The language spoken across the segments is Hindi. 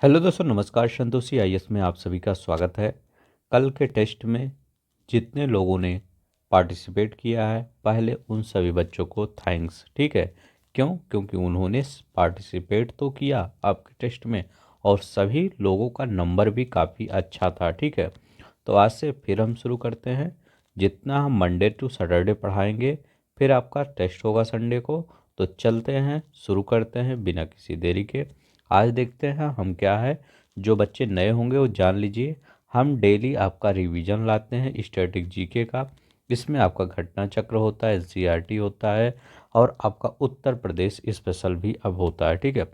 हेलो दोस्तों, नमस्कार। संतोषी आईएएस में आप सभी का स्वागत है। कल के टेस्ट में जितने लोगों ने पार्टिसिपेट किया है, पहले उन सभी बच्चों को थैंक्स। ठीक है, क्यों? क्योंकि उन्होंने पार्टिसिपेट तो किया आपके टेस्ट में और सभी लोगों का नंबर भी काफ़ी अच्छा था। ठीक है, तो आज से फिर हम शुरू करते हैं। जितना हम मंडे टू सैटरडे पढ़ाएंगे, फिर आपका टेस्ट होगा संडे को। तो चलते हैं, शुरू करते हैं बिना किसी देरी के। आज देखते हैं हम क्या है। जो बच्चे नए होंगे वो जान लीजिए, हम डेली आपका रिवीजन लाते हैं स्टैटिक जीके का। इसमें आपका घटना चक्र होता है, एनसीईआरटी होता है और आपका उत्तर प्रदेश स्पेशल भी अब होता है। ठीक है,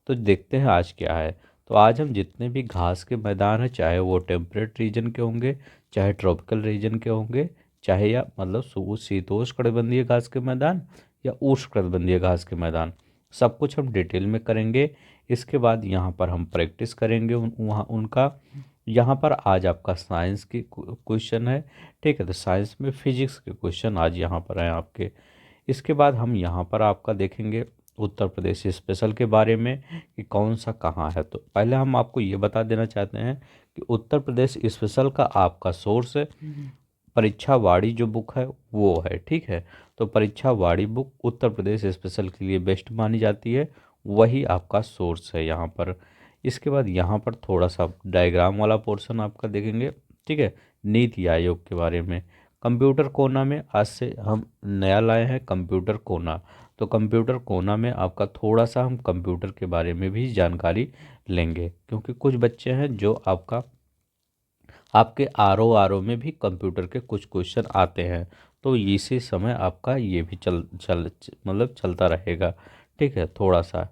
तो देखते हैं आज क्या है। तो आज हम जितने भी घास के मैदान हैं, चाहे वो टेम्परेट रीजन के होंगे, चाहे ट्रॉपिकल रीजन के होंगे, चाहे या मतलब शीतोष्ण कटिबंधीय घास के मैदान या उष्ण कटिबंधीय घास के मैदान, सब कुछ हम डिटेल में करेंगे। इसके बाद यहाँ पर हम प्रैक्टिस करेंगे वहाँ उनका। यहाँ पर आज आपका साइंस के क्वेश्चन है। ठीक है, तो साइंस में फिजिक्स के क्वेश्चन आज यहाँ पर हैं आपके। इसके बाद हम यहाँ पर आपका देखेंगे उत्तर प्रदेश स्पेशल के बारे में कि कौन सा कहाँ है। तो पहले हम आपको ये बता देना चाहते हैं कि उत्तर प्रदेश स्पेशल का आपका सोर्स परीक्षा वाड़ी जो बुक है वो है। ठीक है, तो परीक्षा वाड़ी बुक उत्तर प्रदेश स्पेशल के लिए बेस्ट मानी जाती है, वही आपका सोर्स है यहाँ पर। इसके बाद यहाँ पर थोड़ा सा डायग्राम वाला पोर्शन आपका देखेंगे। ठीक है, नीति आयोग के बारे में। कंप्यूटर कोना में आज से हम नया लाए हैं कंप्यूटर कोना। तो कंप्यूटर कोना में आपका थोड़ा सा हम कंप्यूटर के बारे में भी जानकारी लेंगे, क्योंकि कुछ बच्चे हैं जो आपके आर ओ में भी कंप्यूटर के कुछ क्वेश्चन आते हैं। तो इसी समय आपका ये भी चल चल मतलब चलता रहेगा। ठीक है, थोड़ा सा।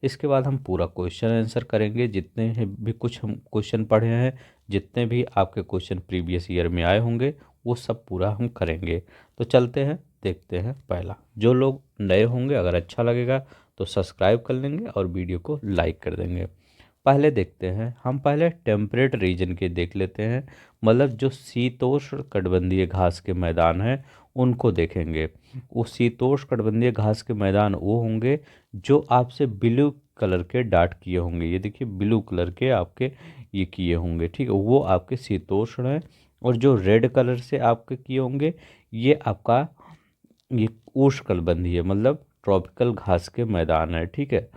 इसके बाद हम पूरा क्वेश्चन आंसर करेंगे, जितने भी कुछ हम क्वेश्चन पढ़े हैं, जितने भी आपके क्वेश्चन प्रीवियस ईयर में आए होंगे, वो सब पूरा हम करेंगे। तो चलते हैं, देखते हैं। पहला, जो लोग नए होंगे अगर अच्छा लगेगा तो सब्सक्राइब कर लेंगे और वीडियो को लाइक कर देंगे। पहले देखते हैं, हम पहले टेम्परेट रीजन के देख लेते हैं, मतलब जो शीतोष्ण कटिबंधीय घास के मैदान हैं उनको देखेंगे। वो शीतोष्ण कटिबंधीय घास के मैदान वो होंगे जो आपसे ब्लू कलर के डाट किए होंगे। ये देखिए, ब्लू कलर के आपके ये किए होंगे। ठीक है, वो आपके शीतोष्ण हैं। और जो रेड कलर से आपके किए होंगे, ये आपका ये उष्ण कटिबंधीय मतलब ट्रॉपिकल घास के मैदान है। ठीक है,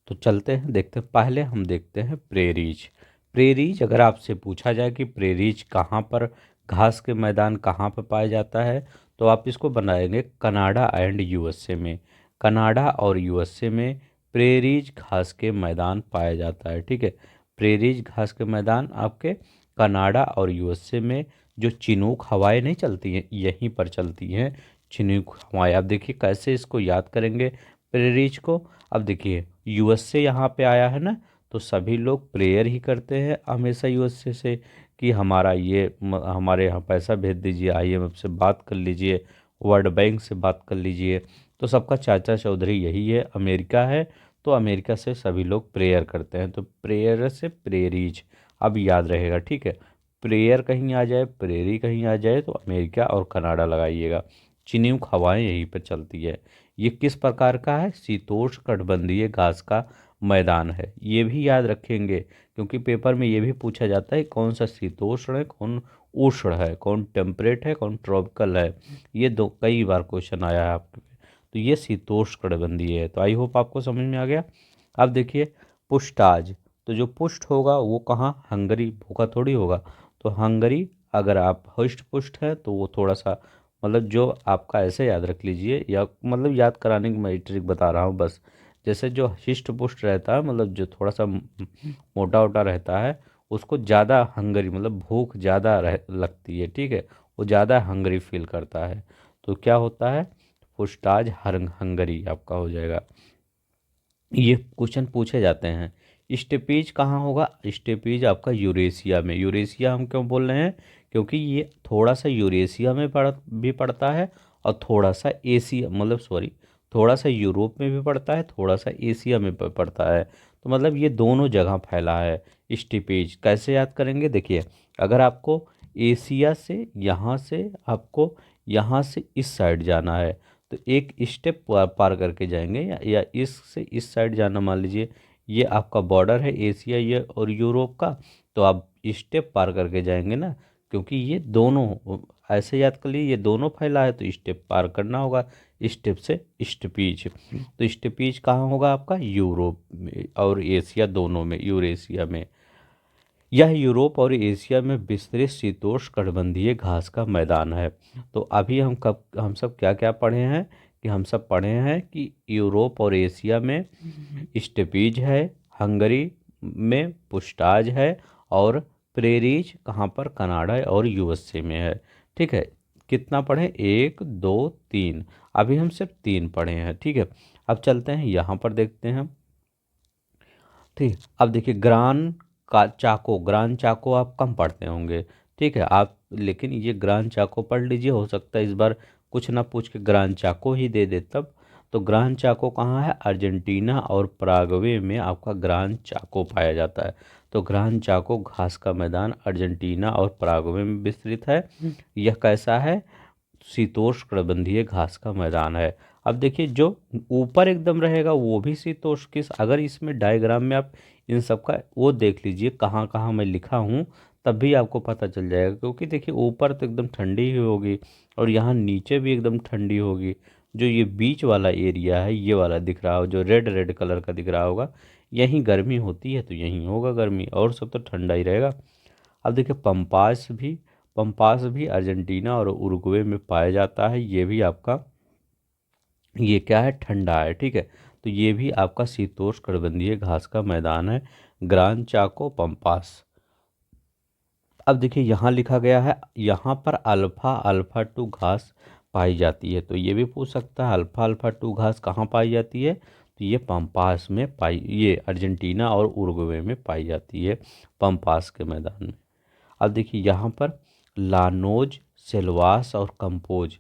तो चलते हैं, देखते हैं। पहले हम देखते हैं प्रेरीज। प्रेरीज अगर आपसे पूछा जाए कि प्रेरीज कहाँ पर, घास के मैदान कहाँ पर पाया जाता है, तो आप इसको बनाएंगे कनाडा एंड यूएसए में। कनाडा और यूएसए में प्रेरीज घास के मैदान पाया जाता है। ठीक है, प्रेरीज घास के मैदान आपके कनाडा और यूएसए में। जो चिनूक हवाएं नहीं चलती हैं, यहीं पर चलती हैं चिनूक हवाएं। आप देखिए कैसे इसको याद करेंगे प्रेरीज को। अब देखिए, यूएसए यहाँ पे आया है ना, तो सभी लोग प्रेयर ही करते हैं हमेशा यूएसए से कि हमारा ये हमारे यहाँ पैसा भेज दीजिए, आईएमएफ से बात कर लीजिए, वर्ल्ड बैंक से बात कर लीजिए। तो सबका चाचा चौधरी यही है, अमेरिका है। तो अमेरिका से सभी लोग प्रेयर करते हैं, तो प्रेयर से प्रेरीज अब याद रहेगा। ठीक है, प्रेयर कहीं आ जाए, प्रेरी कहीं आ जाए, तो अमेरिका और कनाडा लगाइएगा। चिन्युक हवाएं यहीं पर चलती है। ये किस प्रकार का है? शीतोष्ण कटिबंधीय घास का मैदान है। ये भी याद रखेंगे, क्योंकि पेपर में ये भी पूछा जाता है कौन सा शीतोष्ण है, कौन उष्ण है, कौन टेम्परेट है, कौन ट्रॉपिकल है। ये दो कई बार क्वेश्चन आया है आपके। तो ये शीतोष्ण कटिबंधीय है। तो आई होप आपको समझ में आ गया। अब देखिए पुष्टाज। तो जो पुष्ट होगा वो कहाँ? हंगरी, भूखा थोड़ी होगा। तो हंगरी, अगर आप हृष्ट पुष्ट है तो वो थोड़ा सा मतलब जो आपका ऐसे याद रख लीजिए, या मतलब याद कराने की मैं ट्रिक बता रहा हूँ बस। जैसे जो हिष्ट पुष्ट रहता है, मतलब जो थोड़ा सा मोटा वोटा रहता है, उसको ज़्यादा हंगरी मतलब भूख ज़्यादा रह लगती है। ठीक है, वो ज़्यादा हंगरी फील करता है। तो क्या होता है? पुष्टाज हंगरी आपका हो जाएगा। ये क्वेश्चन पूछे जाते हैं। स्टेपीज कहाँ होगा? स्टेपीज आपका यूरेशिया में। यूरेशिया हम क्यों बोल रहे हैं? क्योंकि ये थोड़ा सा यूरेशिया में भी पड़ता है और थोड़ा सा एशिया मतलब सॉरी, थोड़ा सा यूरोप में भी पड़ता है, थोड़ा सा एशिया में पड़ता है। तो मतलब ये दोनों जगह फैला है। स्टेपीज कैसे याद करेंगे? देखिए, अगर आपको एशिया से यहाँ से आपको यहाँ से इस साइड जाना है, तो एक स्टेप पार करके जाएंगे, या इस से इस साइड जाना, मान लीजिए ये आपका बॉर्डर है एशिया ये और यूरोप का। तो आप स्टेप पार करके जाएंगे ना, क्योंकि ये दोनों ऐसे याद कर लीजिए, ये दोनों फैला है तो स्टेप पार करना होगा। स्टेप से स्टेपीज, तो स्टेपीज कहाँ होगा आपका, यूरोप में और एशिया दोनों में, यूरेशिया में। यह यूरोप और एशिया में विस्तृत शीतोष्णकटिबंधीय घास का मैदान है। तो अभी हम सब क्या क्या पढ़े हैं, कि हम सब पढ़े हैं कि यूरोप और एशिया में स्टेपीज है, हंगरी में पुष्टाज है, और प्रेरीज कहाँ पर, कनाडा और यूएसए में है। ठीक है, कितना पढ़े, एक दो तीन, अभी हम सिर्फ तीन पढ़े हैं। ठीक है, अब चलते हैं यहाँ पर देखते हैं। ठीक, अब देखिए ग्रान चाको आप कम पढ़ते होंगे। ठीक है, आप लेकिन ये ग्रान चाको पढ़ लीजिए, हो सकता है इस बार कुछ ना पूछ के ग्रान चाको ही दे दे तब। तो ग्रान चाको कहाँ है, अर्जेंटीना और पराग्वे में आपका ग्रान चाको पाया जाता है। तो ग्रान चाको घास का मैदान अर्जेंटीना और पराग्वे में विस्तृत है। यह कैसा है, शीतोष्णकटिबंधीय घास का मैदान है। अब देखिए जो ऊपर एकदम रहेगा वो भी शीतोष्ण किस, अगर इसमें डायग्राम में आप इन सब का वो देख लीजिए कहाँ कहाँ मैं लिखा हूँ, तब भी आपको पता चल जाएगा। क्योंकि देखिए ऊपर तो एकदम ठंडी ही होगी और यहाँ नीचे भी एकदम ठंडी होगी। जो ये बीच वाला एरिया है, ये वाला दिख रहा हो, जो रेड रेड कलर का दिख रहा होगा, यहीं गर्मी होती है, तो यहीं होगा गर्मी, और सब तो ठंडा ही रहेगा। अब देखिए पंपास भी अर्जेंटीना और उरुग्वे में पाया जाता है। ये भी आपका, ये क्या है, ठंडा है। ठीक है, तो ये भी आपका शीतोष्णकटिबंधीय घास का मैदान है, ग्रान चाको पंपास। अब देखिए यहाँ लिखा गया है, यहाँ पर अल्फा अल्फा टू घास पाई जाती है। तो ये भी पूछ सकता है अल्फा अल्फा टू घास कहाँ पाई जाती है, तो ये पंपास में पाई, ये अर्जेंटीना और उरुग्वे में पाई जाती है, पंपास के मैदान में। अब देखिए यहाँ पर लानोज, सेल्वास और कंपोज,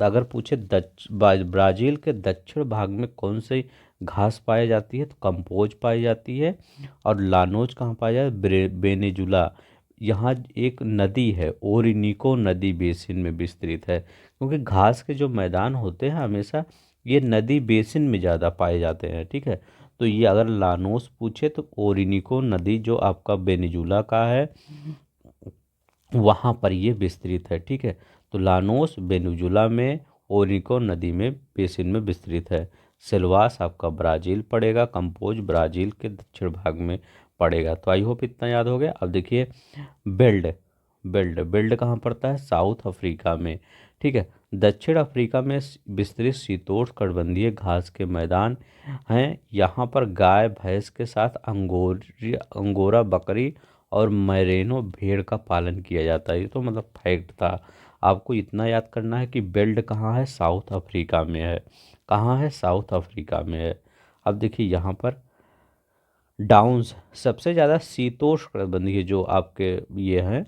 अगर पूछे ब्राज़ील के दक्षिण भाग में कौन सी घास पाई जाती है, तो कंपोज पाई जाती है। और लानोज कहाँ पाया जाता है, बेनेजुला, यहाँ एक नदी है, ओरिनिको नदी बेसिन में विस्तृत है। क्योंकि घास के जो मैदान होते हैं हमेशा ये नदी बेसिन में ज़्यादा पाए जाते हैं। ठीक है, तो ये अगर लानोस पूछे तो ओरिनिको नदी जो आपका वेनेजुला का है वहाँ पर ये विस्तृत है। ठीक है, तो लानोस वेनेजुला में, ओरिको नदी में बेसिन में विस्तृत है। सेल्वास आपका ब्राज़ील पड़ेगा, कंपोज ब्राज़ील के दक्षिण भाग में पड़ेगा। तो आई होप इतना याद हो गया। अब देखिए बेल्ट, बेल्ट कहाँ पड़ता है, साउथ अफ्रीका में। ठीक है, दक्षिण अफ्रीका में विस्तृत शीतोष्णकटिबंधीय घास के मैदान हैं। यहाँ पर गाय भैंस के साथ अंगोरा बकरी और मैरेनो भेड़ का पालन किया जाता है। ये तो मतलब फैक्ट था, आपको इतना याद करना है कि बेल्ट कहाँ है, साउथ अफ्रीका में है। कहाँ है, साउथ अफ्रीका में है। अब देखिए यहाँ पर डाउन्स, सबसे ज़्यादा शीतोष्णकटिबंधीय जो आपके ये हैं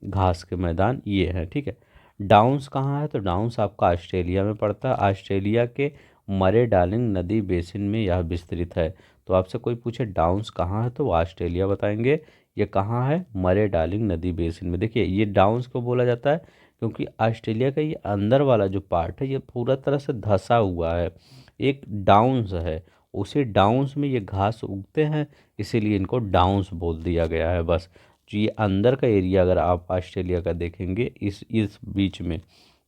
घास के मैदान ये हैं। ठीक है, डाउन्स कहाँ है, तो डाउन्स आपका ऑस्ट्रेलिया में पड़ता है। ऑस्ट्रेलिया के मरे डार्लिंग नदी बेसिन में यह विस्तृत है। तो आपसे कोई पूछे डाउन्स कहाँ है तो वो ऑस्ट्रेलिया बताएंगे। ये कहाँ है, मरे डार्लिंग नदी बेसिन में। देखिए ये डाउन्स को बोला जाता है क्योंकि ऑस्ट्रेलिया का ये अंदर वाला जो पार्ट है ये पूरा तरह से धंसा हुआ है, एक डाउन्स है, उसी डाउन्स में ये घास उगते हैं, इसीलिए इनको डाउन्स बोल दिया गया है बस। जो ये अंदर का एरिया अगर आप ऑस्ट्रेलिया का देखेंगे, इस बीच में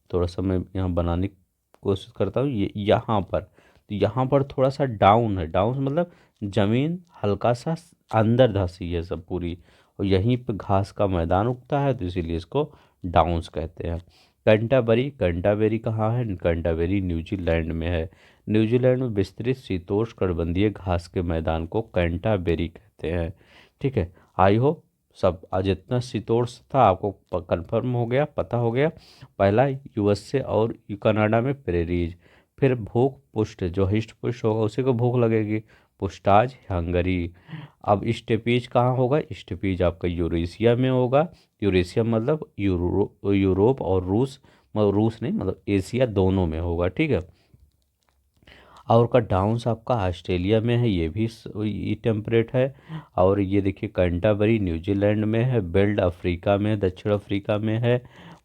थोड़ा सा मैं यहाँ बनाने की कोशिश करता हूँ, ये यहाँ पर, तो यहाँ पर थोड़ा सा डाउन है, डाउन मतलब ज़मीन हल्का सा अंदर धंसी है सब पूरी, और यहीं पे घास का मैदान उगता है, तो इसीलिए इसको डाउन्स कहते हैं। कैंटाबेरी कहाँ है, कैंटाबेरी न्यूजीलैंड में है। न्यूजीलैंड में विस्तृत शीतोष्णकटिबंधीय घास के मैदान को कैंटाबेरी कहते हैं। ठीक है, आई होप सब आज जितना शीतोष्ण था आपको कंफर्म हो गया, पता हो गया। पहला यूएसए और कनाडा में प्रेरीज, फिर भूख पुष्ट, जो हिस्ट पुष्ट होगा उसी को भूख लगेगी, पुष्टाज हंगरी। अब स्टेपीज कहाँ होगा, स्टेपीज आपका यूरेशिया में होगा। यूरेशिया मतलब यूरोप और रूस, मतलब रूस नहीं मतलब एशिया दोनों में होगा। ठीक है, और का डाउन्स आपका ऑस्ट्रेलिया में है, ये भी ये टेम्परेट है। और ये देखिए कैंटाबरी न्यूजीलैंड में है, बेल्ट अफ्रीका में, दक्षिण अफ्रीका में है,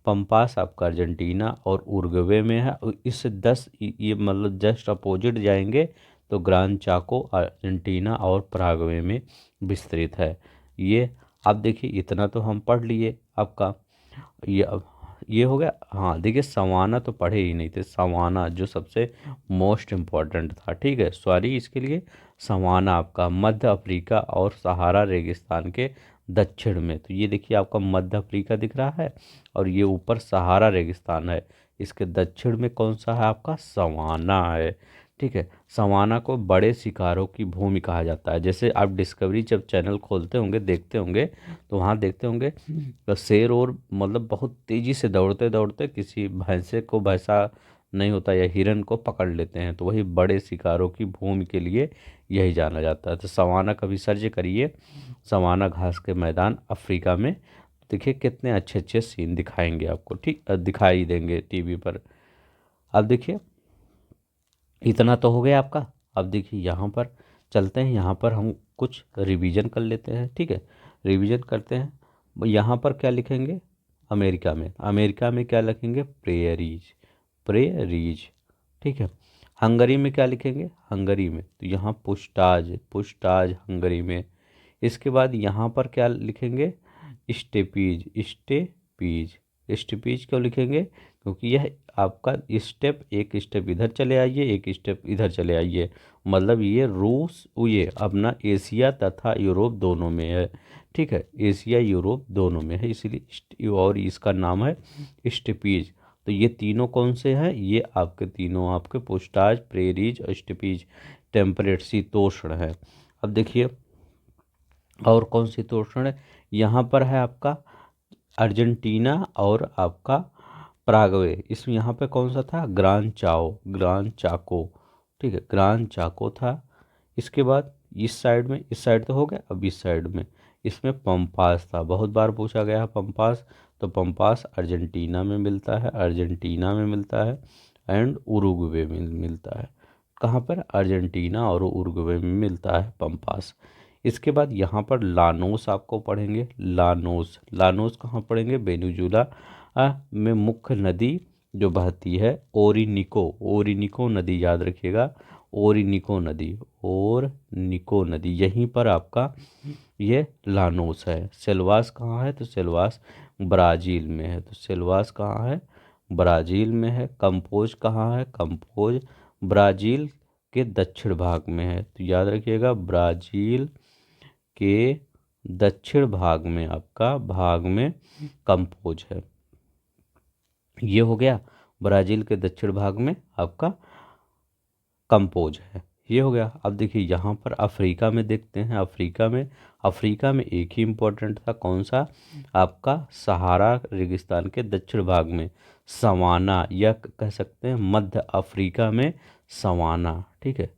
पंपास आपका अर्जेंटीना और उरुग्वे में है। और इस 10 ये मतलब जस्ट अपोजिट जाएंगे तो ग्रान चाको अर्जेंटीना और पराग्वे में विस्तृत है। ये आप देखिए, इतना तो हम पढ़ लिए आपका। ये ये हो गया। हाँ देखिए, सवाना तो पढ़े ही नहीं थे, सवाना जो सबसे मोस्ट इम्पॉर्टेंट था, ठीक है, सॉरी इसके लिए। सवाना आपका मध्य अफ्रीका और सहारा रेगिस्तान के दक्षिण में, तो ये देखिए आपका मध्य अफ्रीका दिख रहा है और ये ऊपर सहारा रेगिस्तान है, इसके दक्षिण में कौन सा है आपका, सवाना है, ठीक है। सवाना को बड़े शिकारों की भूमि कहा जाता है। जैसे आप डिस्कवरी जब चैनल खोलते होंगे, देखते होंगे, तो वहाँ देखते होंगे तो शेर और मतलब बहुत तेज़ी से दौड़ते दौड़ते किसी भैंसे को, भैंसा नहीं होता या हिरन को पकड़ लेते हैं, तो वही बड़े शिकारों की भूमि के लिए यही जाना जाता है। तो सवाना कभी सर्च करिए, सवाना घास के मैदान अफ्रीका में, देखिए कितने अच्छे अच्छे सीन दिखाएंगे आपको, ठीक दिखाई देंगे टीवी पर। अब देखिए, इतना तो हो गया आपका। अब देखिए यहाँ पर चलते हैं, यहाँ पर हम कुछ रिवीजन कर लेते हैं, ठीक है, रिवीजन करते हैं। यहाँ पर क्या लिखेंगे, अमेरिका में क्या लिखेंगे, प्रेयरीज, प्रेयरीज, ठीक है। हंगरी में क्या लिखेंगे, हंगरी में, तो यहाँ पुष्टाज, पुष्टाज हंगरी में। इसके बाद यहाँ पर क्या लिखेंगे, स्टेपीज, स्टेपीज, स्टेपीज क्यों लिखेंगे, क्योंकि यह आपका स्टेप, एक स्टेप इधर चले आइए, एक स्टेप इधर चले आइए, मतलब ये रूस, ये अपना एशिया तथा यूरोप दोनों में है, ठीक है, एशिया यूरोप दोनों में है, इसीलिए और इसका नाम है स्टेपीज। तो ये तीनों कौन से हैं, ये आपके तीनों आपके पुष्टाज, प्रेरीज और स्टेपीज टेम्परेट शीतोष्ण है। अब देखिए और कौन शीतोष्ण है, यहाँ पर है आपका अर्जेंटीना और आपका पराग्वे। इसमें यहाँ पे कौन सा था, ग्रान चाओ, ग्रान चाको, ठीक है, ग्रान चाको था। इसके बाद इस साइड में, इस साइड तो हो गया, अब इस साइड में इसमें पंपास था, बहुत बार पूछा गया है पंपास, तो पंपास अर्जेंटीना में मिलता है, अर्जेंटीना में मिलता है, एंड उरुग्वे में मिलता है। कहाँ पर, अर्जेंटीना और उरुग्वे में मिलता है पंपास। इसके बाद यहाँ पर लानोस आपको पढ़ेंगे, लानोस, लानोस कहाँ पढ़ेंगे, वेनेजुला में मुख्य नदी जो बहती है, ओरिनिको, ओरिनिको नदी याद रखिएगा, ओरिनिको नदी, ओरनिको नदी, यहीं पर आपका ये लानोस है। सेल्वास कहाँ है, तो सेल्वास ब्राज़ील में है, तो सेल्वास कहाँ है, ब्राज़ील में है। कंपोज कहाँ है, कंपोज ब्राज़ील के दक्षिण भाग में है, तो याद रखिएगा ब्राज़ील के दक्षिण भाग में, आपका भाग में कंपोज है। ये हो गया, ब्राज़ील के दक्षिण भाग में आपका कंपोज है, ये हो गया। अब देखिए यहाँ पर अफ्रीका में देखते हैं, अफ्रीका में एक ही इम्पोर्टेंट था, कौन सा, आपका सहारा रेगिस्तान के दक्षिण भाग में सवाना, या कह सकते हैं मध्य अफ्रीका में सवाना, ठीक है।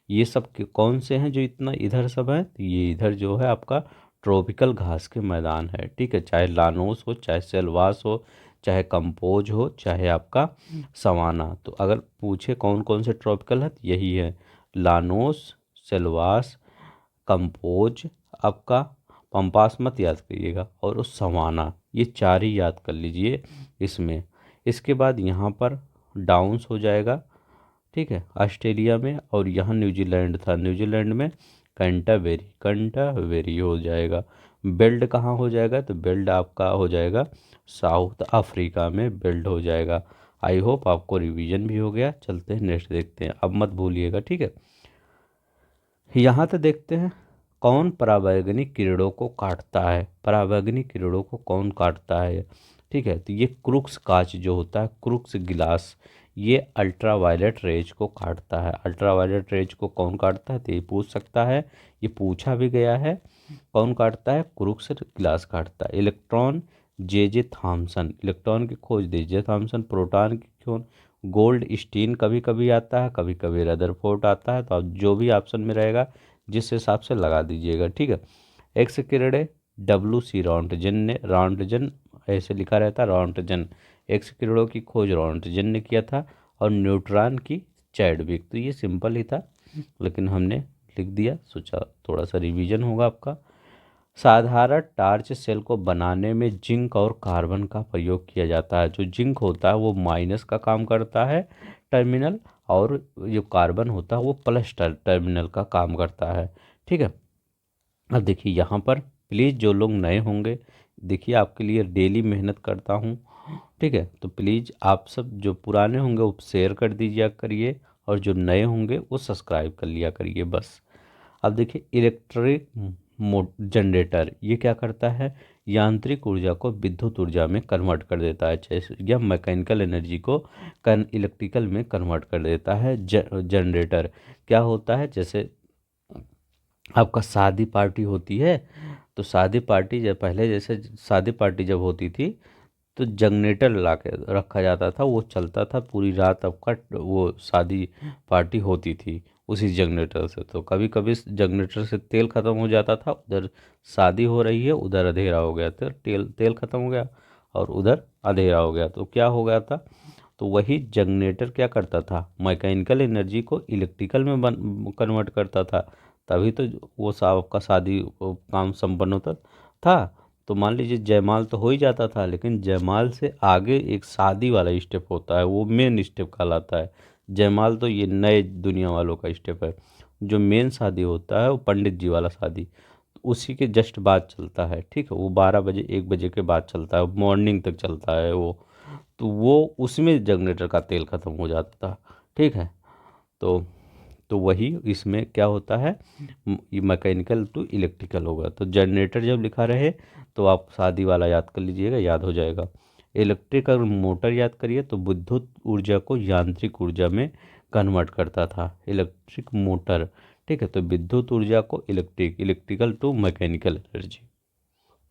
ये सब कौन से हैं जो इतना इधर सब है, तो ये इधर जो है आपका ट्रॉपिकल घास के मैदान है, ठीक है, चाहे लानोस हो, चाहे सेल्वास हो, चाहे कंपोज हो, चाहे आपका सवाना। तो अगर पूछे कौन कौन से ट्रॉपिकल है, तो यही है, लानोस, सेल्वास, कंपोज, आपका पंपास मत याद करिएगा, और उस सवाना, ये चार ही याद कर लीजिए इसमें। इसके बाद यहाँ पर डाउन्स हो जाएगा, ठीक है, ऑस्ट्रेलिया में, और यहाँ न्यूजीलैंड था, न्यूजीलैंड में कंटावेरी, कंटावेरी हो जाएगा। बेल्ट कहाँ हो जाएगा, तो बेल्ट आपका हो जाएगा साउथ अफ्रीका में, बेल्ट हो जाएगा। आई होप आपको रिवीजन भी हो गया। चलते हैं नेक्स्ट देखते हैं, अब मत भूलिएगा, ठीक है। यहाँ तो देखते हैं कौन पराबैंगनी किरणों को काटता है, पराबैंगनी किरणों को कौन काटता है, ठीक है, तो ये क्रुक्स कांच जो होता है, क्रुक्स गिलास, ये अल्ट्रावायलेट रेज को काटता है। अल्ट्रावायलेट रेज को कौन काटता है, तो ये पूछ सकता है, ये पूछा भी गया है, कौन काटता है, क्रुक्स गिलास काटता है। इलेक्ट्रॉन, जे जे थॉमसन, इलेक्ट्रॉन की खोज जे जे थॉमसन। प्रोटॉन की खोज गोल्ड स्टीन कभी कभी आता है, कभी कभी रदरफोर्ड आता है, तो आप जो भी ऑप्शन में रहेगा जिस हिसाब से लगा दीजिएगा, ठीक है। एक्स किरणें, डब्ल्यू सी रॉन्टजन ने, रॉन्टजन ऐसे लिखा रहता है, रॉन्टजन, एक्स किरणों की खोज रॉन्टजन ने किया था, और न्यूट्रॉन की चैडविक। तो ये सिंपल ही था, लेकिन हमने लिख दिया, सोचा थोड़ा सा रिवीजन होगा आपका। साधारण टार्च सेल को बनाने में जिंक और कार्बन का प्रयोग किया जाता है। जो जिंक होता है वो माइनस का काम करता है टर्मिनल, और जो कार्बन होता है वो प्लस टर्मिनल का काम करता है। ठीक है। अब देखिए यहाँ पर प्लीज़ जो लोग नए होंगे, देखिए आपके लिए डेली मेहनत करता हूँ। ठीक है, तो प्लीज़ आप सब जो पुराने होंगे वो शेयर कर दीजिए करिए, और जो नए होंगे वो सब्सक्राइब कर लिया करिए बस। अब देखिए इलेक्ट्रिक जनरेटर ये क्या करता है, यांत्रिक ऊर्जा को विद्युत ऊर्जा में कन्वर्ट कर देता है, जैसे या मैकेनिकल एनर्जी को इलेक्ट्रिकल में कन्वर्ट कर देता है। जनरेटर क्या होता है, जैसे आपका शादी पार्टी होती है, तो शादी पार्टी जब पहले जैसे शादी पार्टी जब होती थी तो जनरेटर ला के रखा जाता था, वो चलता था पूरी रात, आपका वो शादी पार्टी होती थी उसी जनरेटर से। तो कभी कभी जनरेटर से तेल ख़त्म हो जाता था, उधर शादी हो रही है उधर अंधेरा हो गया, तो तेल तेल ख़त्म हो गया और उधर अंधेरा हो गया, तो क्या हो गया था, तो वही जनरेटर क्या करता था, मैकेनिकल एनर्जी को इलेक्ट्रिकल में कन्वर्ट करता था, तभी तो वो साहब का शादी काम संपन्न होता था। तो मान लीजिए जयमाल तो हो ही जाता था, लेकिन जयमाल से आगे एक शादी वाला स्टेप होता है, वो मेन स्टेप कहलाता है। जयमाल तो ये नए दुनिया वालों का स्टेप है, जो मेन शादी होता है वो पंडित जी वाला शादी, तो उसी के जस्ट बाद चलता है। ठीक है, वो 12 बजे 1 बजे के बाद चलता है, मॉर्निंग तक चलता है वो, तो वो उसमें जनरेटर का तेल ख़त्म हो जाता था। ठीक है, तो वही इसमें क्या होता है, ये मैकेनिकल टू इलेक्ट्रिकल होगा। तो जनरेटर जब लिखा रहे तो आप शादी वाला याद कर लीजिएगा, याद हो जाएगा। इलेक्ट्रिक अगर मोटर याद करिए तो विद्युत ऊर्जा को यांत्रिक ऊर्जा में कन्वर्ट करता था इलेक्ट्रिक मोटर। ठीक है, तो विद्युत ऊर्जा को इलेक्ट्रिकल टू मैकेनिकल एनर्जी।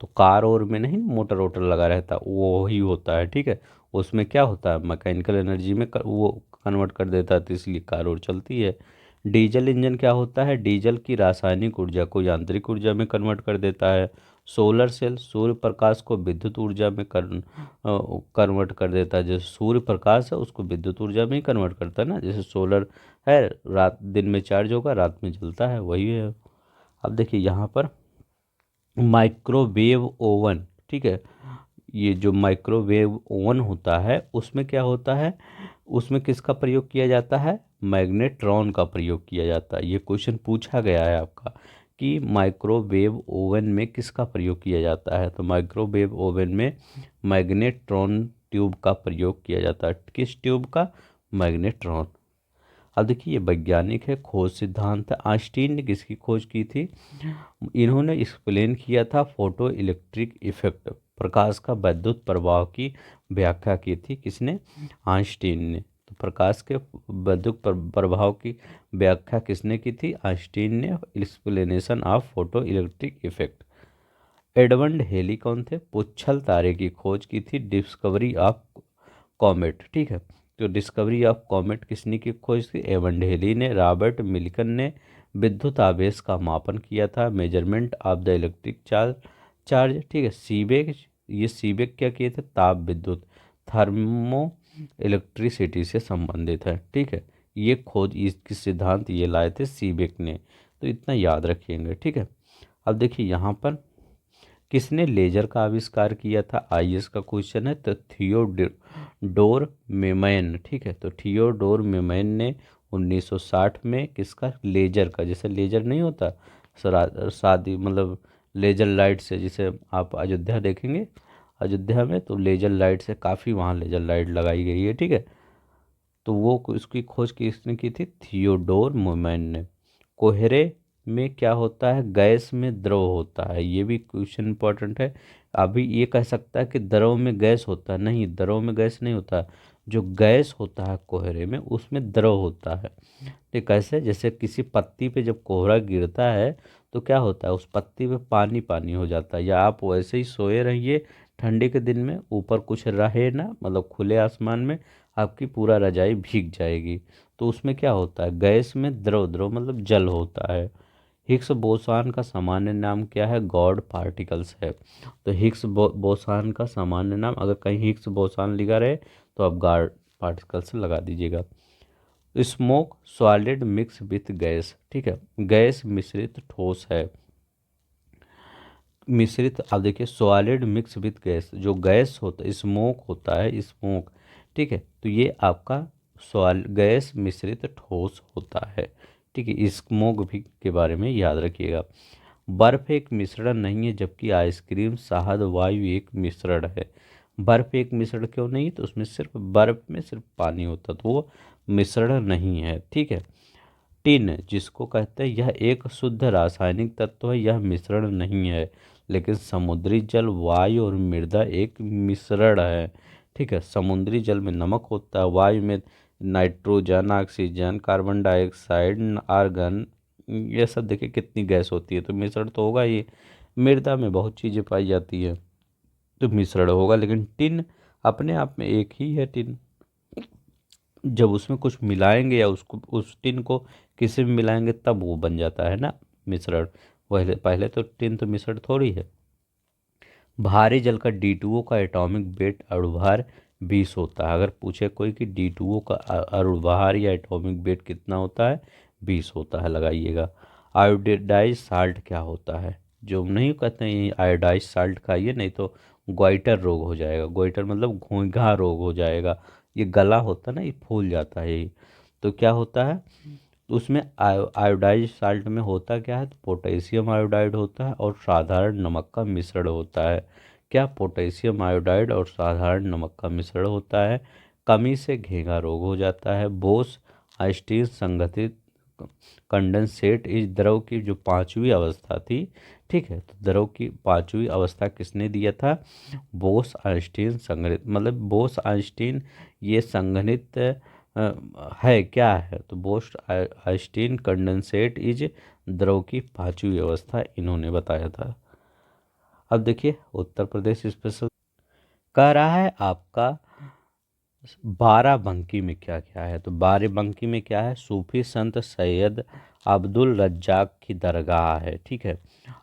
तो कार और में नहीं मोटर वोटर लगा रहता, वो ही होता है। ठीक है, उसमें क्या होता है, मैकेनिकल एनर्जी में वो कन्वर्ट कर देता है, तो इसलिए कार और चलती है। डीजल इंजन क्या होता है, डीजल की रासायनिक ऊर्जा को यांत्रिक ऊर्जा में कन्वर्ट कर देता है। सोलर सेल सूर्य प्रकाश को विद्युत ऊर्जा में कन्वर्ट कर देता है, जैसे सूर्य प्रकाश है उसको विद्युत ऊर्जा में ही कन्वर्ट करता है ना, जैसे सोलर है, रात दिन में चार्ज होगा रात में जलता है, वही है। अब देखिए यहाँ पर माइक्रोवेव ओवन। ठीक है, ये जो माइक्रोवेव ओवन होता है उसमें क्या होता है, उसमें किसका प्रयोग किया जाता है, मैग्नेट्रॉन का प्रयोग किया जाता है। ये क्वेश्चन पूछा गया है आपका कि माइक्रोवेव ओवन में किसका प्रयोग किया जाता है, तो माइक्रोवेव ओवन में मैग्नेट्रॉन ट्यूब का प्रयोग किया जाता है। किस ट्यूब का, मैग्नेट्रॉन। अब देखिए ये वैज्ञानिक है, खोज सिद्धांत है। आइंस्टीन ने किसकी खोज की थी, इन्होंने एक्सप्लेन किया था फोटो इलेक्ट्रिक इफेक्ट, प्रकाश का विद्युत प्रभाव की व्याख्या की थी, किसने, आइंस्टीन ने। तो प्रकाश के विद्युत प्रभाव की व्याख्या किसने की थी, आइंस्टीन ने, explanation of photo electric effect. Edmund Halley कौन थे, पुच्छल तारे की खोज की थी, डिस्कवरी ऑफ कॉमेट। ठीक है, तो डिस्कवरी ऑफ कॉमेट किसने की खोज की, एडमंड हेली ने। रॉबर्ट मिल्टन ने विद्युत आवेश का मापन किया था, measurement of the electric charge. ठीक है, सीबेक, ये सीबेक क्या किए थे, ताप विद्युत, थर्मो इलेक्ट्रिसिटी से संबंधित है। ठीक है, ये खोज इसकी सिद्धांत ये लाए थे सीबेक ने, तो इतना याद रखिएगा। ठीक है, अब देखिए यहाँ पर किसने लेजर का आविष्कार किया था, आईएएस का क्वेश्चन है, तो थियोडोर मेमैन। ठीक है, तो थियोडोर मेमैन ने 1960 में किसका, लेजर का, जैसे लेजर नहीं होता शादी मतलब लेजर लाइट से, जिसे आप अयोध्या देखेंगे, अयोध्या में तो लेजर लाइट से काफ़ी वहाँ लेजर लाइट लगाई गई है। ठीक है, तो वो इसकी खोज किसने की थी, थियोडोर मेमैन ने। कोहरे में क्या होता है, गैस में द्रव होता है, ये भी क्वेश्चन इंपॉर्टेंट है। अभी ये कह सकता है कि द्रव में गैस होता है, नहीं, द्रव में गैस नहीं होता। जो गैस होता है कोहरे में उसमें द्रव होता है। ये कैसे, जैसे किसी पत्ती पे जब कोहरा गिरता है तो क्या होता है, उस पत्ती पे पानी पानी हो जाता है, या आप वैसे ही सोए रहिए ठंडी के दिन में, ऊपर कुछ रहे ना, मतलब खुले आसमान में आपकी पूरा रजाई भीग जाएगी, तो उसमें क्या होता है, गैस में द्रव, द्रव मतलब जल होता है। हिग्स बोसॉन का सामान्य नाम क्या है, गॉड पार्टिकल्स है। तो हिग्स बोसॉन का सामान्य नाम, अगर कहीं हिग्स बोसॉन लिखा रहे तो आप गॉड पार्टिकल्स लगा दीजिएगा। Smoke solid mix with gas. ठीक है, गैस मिश्रित ठोस है, मिश्रित। अब देखिए सॉलिड मिक्स विथ गैस, जो गैस होता है, स्मोक होता है, स्मोक। ठीक है, तो ये आपका सॉल गैस मिश्रित ठोस होता है। ठीक है, स्मोग भी के बारे में याद रखिएगा। बर्फ एक मिश्रण नहीं है, जबकि आइसक्रीम शहद वायु एक मिश्रण है। बर्फ एक मिश्रण क्यों नहीं है? तो उसमें सिर्फ बर्फ में सिर्फ पानी होता, तो वो मिश्रण नहीं है। ठीक है। टिन जिसको कहते हैं, यह एक शुद्ध रासायनिक तत्व है, यह मिश्रण नहीं है। लेकिन समुद्री जल, वायु और मृदा एक मिश्रण है। ठीक है, समुद्री जल में नमक होता है, वायु में nitrogen, oxygen, carbon dioxide, argon, ये सब देखिए कितनी गैस होती है, तो मिश्रण तो होगा ही। मृदा में बहुत चीज़ें पाई जाती है, तो मिश्रण होगा। लेकिन टिन अपने आप में एक ही है। टिन जब उसमें कुछ मिलाएंगे या उसको उस टिन को किसी में मिलाएंगे तब वो बन जाता है ना मिश्रण। पहले पहले तो टिन तो मिश्रण थोड़ी है। भारी जल का D2O का एटॉमिक वेट अणुभार 20 होता है। अगर पूछे कोई कि D2O का अणुभार या एटॉमिक वेट कितना होता है, 20 होता है, लगाइएगा। आयोडाइज साल्ट क्या होता है? जो नहीं कहते हैं आयोडाइज साल्ट खाइए नहीं तो गोइटर रोग हो जाएगा। गोइटर मतलब घोंघा रोग हो जाएगा। ये गला होता है ना, ये फूल जाता है ये। तो क्या होता है उसमें, आयोडाइज साल्ट में होता क्या है? तो पोटेशियम आयोडाइड होता है और साधारण नमक का मिश्रण होता है। क्या? पोटेशियम आयोडाइड और साधारण नमक का मिश्रण होता है। कमी से घेंघा रोग हो जाता है। बोस आइंस्टीन संगठित कंडेंसेट इस द्रव की जो पांचवी अवस्था थी। ठीक है, तो द्रव की पांचवी अवस्था किसने दिया था? बोस आइंस्टीन संगणित, मतलब बोस आइंस्टीन ये संगणित है क्या है? तो बोस आइंस्टीन कंडेंसेट इज द्रव की पांचवी अवस्था इन्होंने बताया था। अब देखिए उत्तर प्रदेश स्पेशल कह रहा है आपका बाराबंकी में क्या क्या है। तो बाराबंकी में क्या है? सूफी संत सैयद अब्दुल रज्जाक की दरगाह है। ठीक है,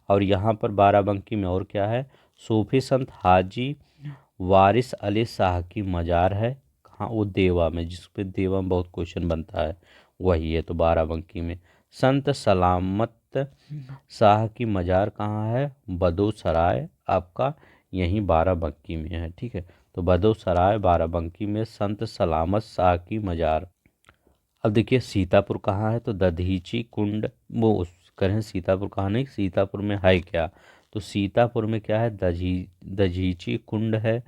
और यहाँ पर बाराबंकी में और क्या है? सूफी संत हाजी वारिस अली शाह की मज़ार है। कहाँ? वो देवा में, जिस पे देवा में बहुत क्वेश्चन बनता है, वही है। तो बाराबंकी में संत सलामत शाह की मज़ार कहाँ है? बदूसराय आपका यहीं बाराबंकी में है। ठीक है, तो बदूसराय बाराबंकी में संत सलामत शाह की मज़ार। अब देखिए सीतापुर कहाँ है? तो दधीची कुंड, वो करें सीतापुर कहाँ नहीं, सीतापुर में है क्या? तो सीतापुर में क्या है? दधीची कुंड है,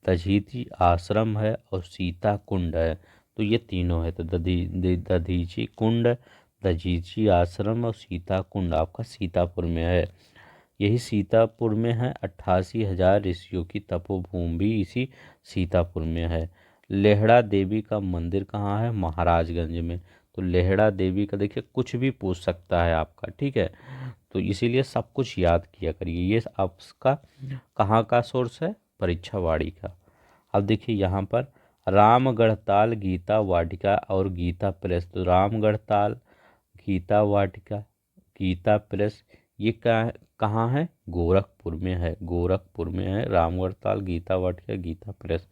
दधीची आश्रम है और सीता कुंड है। तो ये तीनों है। तो दधीची कुंड, दधीची आश्रम और सीता कुंड आपका सीतापुर में है। यही सीतापुर में है। 88,000 ऋषियों की तपोभूमि भी इसी सीतापुर में है। लेहड़ा देवी का मंदिर कहाँ है? महाराजगंज में। तो लेहड़ा देवी का देखिए कुछ भी पूछ सकता है आपका। ठीक है, तो इसीलिए सब कुछ याद किया करिए। ये आपका कहाँ का सोर्स है? परीक्षा वाड़ी का। अब देखिए यहाँ पर रामगढ़ताल गीता वाटिका और गीता प्रेस। तो रामगढ़ताल, गीता वाटिका, गीता प्रेस, ये कहाँ है? गोरखपुर में है। गोरखपुर में है रामगढ़ताल, गीता वाटिका, गीता प्रेस।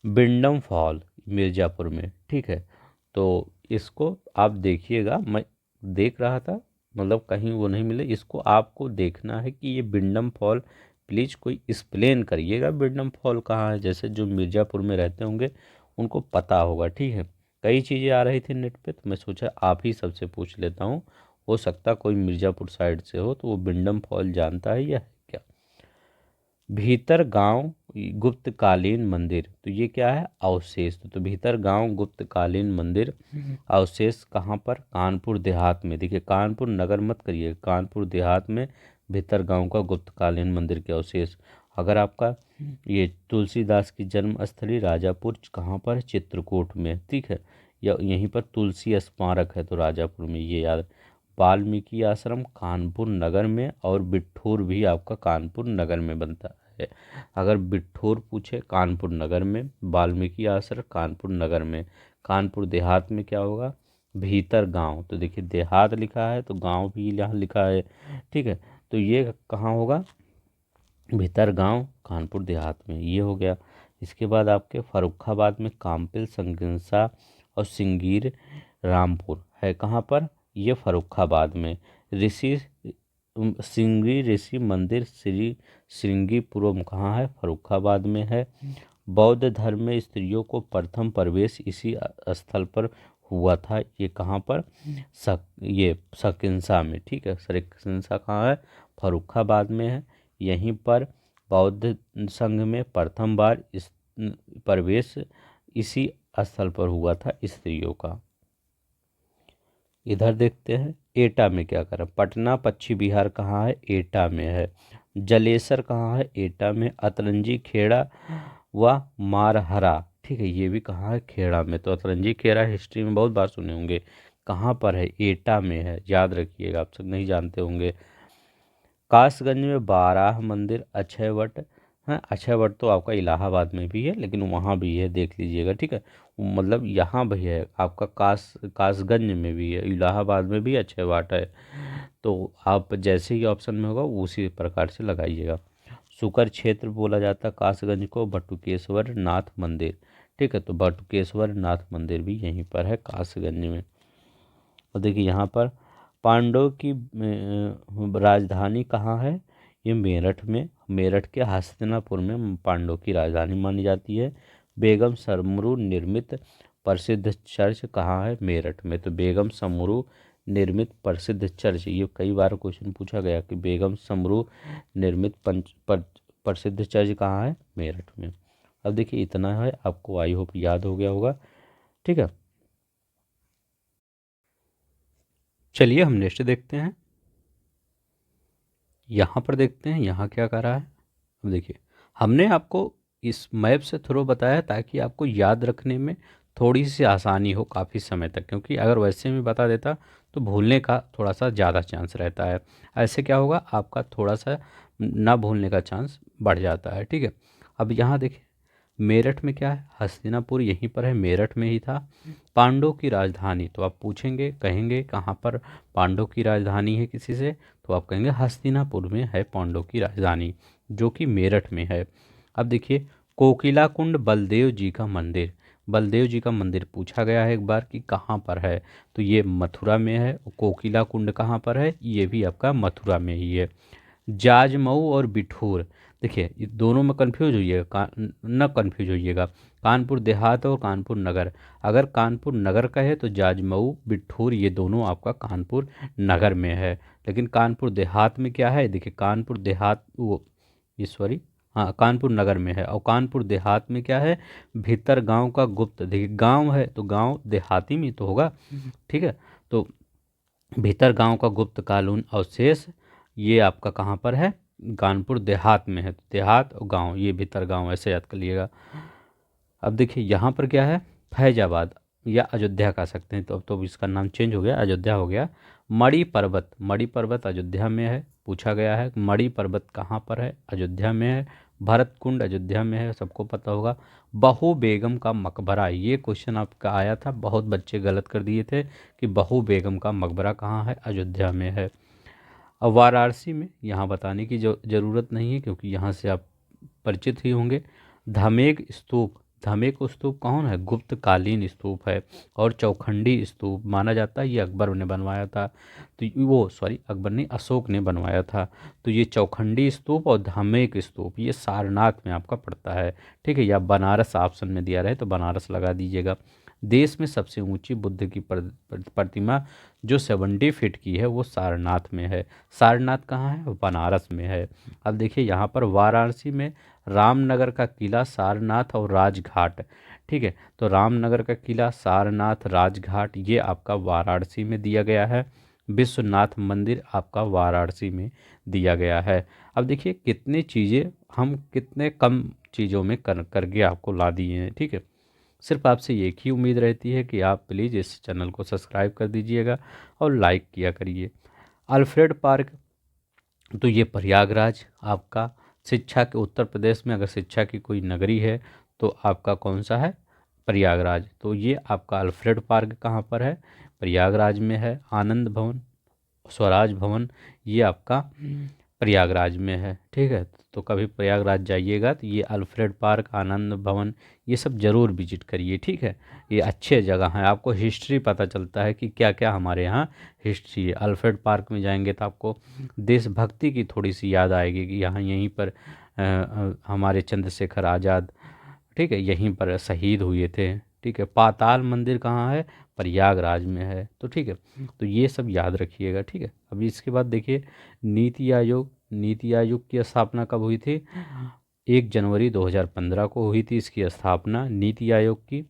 बिंडम फॉल मिर्ज़ापुर में। ठीक है, तो इसको आप देखिएगा, मैं देख रहा था, मतलब कहीं वो नहीं मिले। इसको आपको देखना है कि ये बिंडम फॉल, प्लीज़ कोई एक्सप्लेन करिएगा बिंडम फॉल कहाँ है। जैसे जो मिर्ज़ापुर में रहते होंगे उनको पता होगा। ठीक है, कई चीज़ें आ रही थी नेट पे, तो मैं सोचा आप ही सबसे पूछ लेता हूँ। हो सकता कोई मिर्ज़ापुर साइड से हो तो वो बिंडम फॉल जानता है या क्या। भीतर गांव गुप्तकालीन मंदिर, तो ये क्या है? अवशेष। तो भीतर गांव गुप्तकालीन मंदिर अवशेष कहाँ पर? कानपुर देहात में। देखिए कानपुर नगर मत करिए, कानपुर देहात में भीतर गांव का गुप्तकालीन मंदिर के अवशेष। अगर आपका ये तुलसीदास की जन्म स्थली राजापुर कहाँ पर? चित्रकूट में। ठीक है, या यहीं पर तुलसी स्मारक है तो राजापुर में, ये याद। वाल्मीकि आश्रम कानपुर नगर में, और बिठूर भी आपका कानपुर नगर में बनता है। अगर बिठूर पूछे कानपुर नगर में, वाल्मीकि आश्रम कानपुर नगर में। कानपुर देहात में क्या होगा? भीतर गांव। तो देखिए देहात लिखा है तो गांव भी यहाँ लिखा है। ठीक है, तो ये कहाँ होगा? भीतर गांव कानपुर देहात में, ये हो गया। इसके बाद आपके फर्रुखाबाद में काम्पिल संगीसा और सिंगीर रामपुर है। कहाँ पर? ये फर्रुखाबाद में। ऋषि सिंगी ऋषि मंदिर श्री श्रृंगीपुरम कहाँ है? फर्रुखाबाद में है। बौद्ध धर्म में स्त्रियों को प्रथम प्रवेश इसी स्थल पर हुआ था। ये कहाँ पर? ये सकिंसा में। ठीक है, सकिंसा कहाँ है? फर्रुखाबाद में है। यहीं पर बौद्ध संघ में प्रथम बार इस प्रवेश इसी स्थल पर हुआ था स्त्रियों का। इधर देखते हैं एटा में क्या करें। पटना पश्चिम बिहार कहाँ है? एटा में है। जलेसर कहाँ है? एटा में। अतरंजी खेड़ा व मारहरा, ठीक है, ये भी कहाँ है? खेड़ा में। तो अतरंजी खेड़ा हिस्ट्री में बहुत बार सुने होंगे, कहाँ पर है? एटा में है, याद रखिएगा, आप सब नहीं जानते होंगे। कासगंज में बारह मंदिर, अक्षय वट। हाँ, अक्षय वट तो आपका इलाहाबाद में भी है, लेकिन वहाँ भी है, देख लीजिएगा। ठीक है, मतलब यहाँ भी है आपका कासगंज में भी है, इलाहाबाद में भी अक्षय वट है। तो आप जैसे ही ऑप्शन में होगा उसी प्रकार से लगाइएगा। सुकर क्षेत्र बोला जाता है कासगंज को। बटुकेश्वर नाथ मंदिर, ठीक है, तो बटुकेश्वर नाथ मंदिर भी यहीं पर है कासगंज में। और देखिए यहाँ पर पांडव की राजधानी कहाँ है? ये मेरठ में। मेरठ के हस्तिनापुर में पांडव की राजधानी मानी जाती है। बेगम समरू निर्मित प्रसिद्ध चर्च कहाँ है? मेरठ में। तो बेगम समरू निर्मित प्रसिद्ध चर्च, ये कई बार क्वेश्चन पूछा गया कि बेगम समरू निर्मित प्रसिद्ध चर्च कहाँ है? मेरठ में। अब देखिए इतना है, आपको आई होप याद हो गया होगा। ठीक है, चलिए हम नेक्स्ट देखते हैं। यहाँ पर देखते हैं यहाँ क्या कर रहा है। अब देखिए हमने आपको इस मैप से थ्रू बताया ताकि आपको याद रखने में थोड़ी सी आसानी हो काफ़ी समय तक, क्योंकि अगर वैसे में बता देता तो भूलने का थोड़ा सा ज़्यादा चांस रहता है। ऐसे क्या होगा, आपका थोड़ा सा ना भूलने का चांस बढ़ जाता है। ठीक है, अब यहाँ देखिए मेरठ में क्या है? हस्तिनापुर यहीं पर है, मेरठ में ही था। पांडव की राजधानी, तो आप पूछेंगे कहेंगे कहाँ पर पांडव की राजधानी है किसी से, तो आप कहेंगे हस्तिनापुर में है पांडव की राजधानी, जो कि मेरठ में है। अब देखिए कोकिला कुंड बलदेव जी का मंदिर, बलदेव जी का मंदिर पूछा गया है एक बार कि कहाँ पर है, तो ये मथुरा में है। कोकिला कुंड कहाँ पर है? ये भी आपका मथुरा में ही है। जाजमऊ और बिठूर, देखिए ये दोनों में कंफ्यूज होइएगा, न कंफ्यूज होइएगा। कानपुर देहात और कानपुर नगर, अगर कानपुर नगर का है तो जाजमऊ बिठूर ये दोनों आपका कानपुर नगर में है। लेकिन कानपुर देहात में क्या है? देखिए कानपुर देहात वो ये सॉरी, हाँ कानपुर नगर में है। और कानपुर देहात में क्या है? भीतर गांव का गुप्त, देखिए गांव है तो गांव देहाती में तो होगा। ठीक है, तो भीतर गांव का गुप्त कानून अवशेष ये आपका कहाँ पर है? कानपुर देहात में है। तो देहात और गांव, ये भीतर गांव, ऐसे याद कर लिएगा। अब देखिए यहाँ पर क्या है? फैजाबाद या अयोध्या कह सकते हैं, तो अब तो इसका नाम चेंज हो गया, अयोध्या हो गया। मणि पर्वत, मणि पर्वत अयोध्या में है, पूछा गया है मणि पर्वत कहाँ पर है? अयोध्या में है। भरत कुंड अयोध्या में है, सबको पता होगा। बहू बेगम का मकबरा, ये क्वेश्चन आपका आया था, बहुत बच्चे गलत कर दिए थे कि बहू बेगम का मकबरा कहाँ है? अयोध्या में है। अब वाराणसी में यहाँ बताने की जो ज़रूरत नहीं है, क्योंकि यहाँ से आप परिचित ही होंगे। धमेक स्तूप, धमेक स्तूप कौन है? गुप्त कालीन स्तूप है। और चौखंडी स्तूप माना जाता है ये अकबर ने बनवाया था, तो वो सॉरी अकबर ने, अशोक ने बनवाया था। तो ये चौखंडी स्तूप और धमेक स्तूप ये सारनाथ में आपका पड़ता है। ठीक है, या बनारस ऑप्शन में दिया रहे तो बनारस लगा दीजिएगा। देश में सबसे ऊंची बुद्ध की प्रतिमा जो 70 फीट की है वो सारनाथ में है। सारनाथ कहाँ है? बनारस में है। अब देखिए यहाँ पर वाराणसी में रामनगर का किला, सारनाथ और राजघाट, ठीक है, तो रामनगर का किला, सारनाथ, राजघाट ये आपका वाराणसी में दिया गया है। विश्वनाथ मंदिर आपका वाराणसी में दिया गया है। अब देखिए कितनी चीज़ें हम कितने कम चीज़ों में करके आपको ला दिए हैं। ठीक है, सिर्फ आपसे एक ही उम्मीद रहती है कि आप प्लीज़ इस चैनल को सब्सक्राइब कर दीजिएगा और लाइक किया करिए। अल्फ्रेड पार्क, तो ये प्रयागराज आपका, शिक्षा के उत्तर प्रदेश में अगर शिक्षा की कोई नगरी है तो आपका कौन सा है? प्रयागराज। तो ये आपका अल्फ्रेड पार्क कहाँ पर है? प्रयागराज में है। आनंद भवन, स्वराज भवन ये आपका प्रयागराज में है। ठीक है, तो कभी प्रयागराज जाइएगा तो ये अल्फ्रेड पार्क, आनंद भवन ये सब ज़रूर विजिट करिए। ठीक है, ये अच्छे जगह हैं, आपको हिस्ट्री पता चलता है कि क्या क्या हमारे यहाँ हिस्ट्री है। अल्फ्रेड पार्क में जाएंगे तो आपको देशभक्ति की थोड़ी सी याद आएगी कि यहाँ यहीं पर हमारे चंद्रशेखर आज़ाद, ठीक है, यहीं पर शहीद हुए थे। ठीक है, पाताल मंदिर कहाँ है? प्रयागराज में है। तो ठीक है, तो ये सब याद रखिएगा। ठीक है, अभी इसके बाद देखिए नीति आयोग। नीति आयोग की स्थापना कब हुई थी? 1 जनवरी 2015 को हुई थी इसकी स्थापना नीति आयोग की।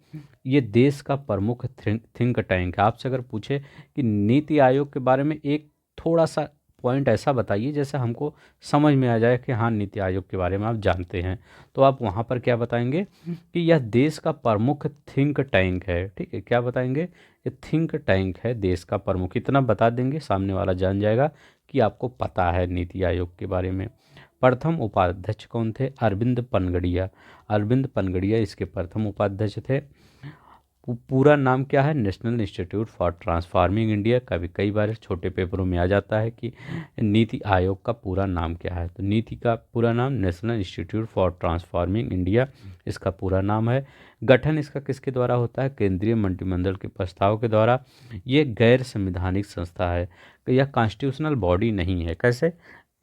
ये देश का प्रमुख थिंक टैंक है। आपसे अगर पूछे कि नीति आयोग के बारे में एक थोड़ा सा पॉइंट ऐसा बताइए जैसे हमको समझ में आ जाए कि हाँ नीति आयोग के बारे में आप जानते हैं, तो आप वहाँ पर क्या बताएंगे कि यह देश का प्रमुख थिंक टैंक है। ठीक है, क्या बताएंगे? ये थिंक टैंक है देश का प्रमुख। इतना बता देंगे, सामने वाला जान जाएगा कि आपको पता है नीति आयोग के बारे में। प्रथम उपाध्यक्ष कौन थे? अरविंद पनगड़िया। अरविंद पनगड़िया इसके प्रथम उपाध्यक्ष थे। पूरा नाम क्या है? National institute for transforming India. कभी कई बार छोटे पेपरों में आ जाता है कि नीति आयोग का पूरा नाम क्या है, तो नीति का पूरा नाम national institute for transforming India इसका पूरा नाम है। गठन इसका किसके द्वारा होता है? केंद्रीय मंत्रिमंडल के प्रस्ताव के द्वारा। ये गैर संवैधानिक संस्था है, तो यह कॉन्स्टिट्यूशनल बॉडी नहीं है। कैसे?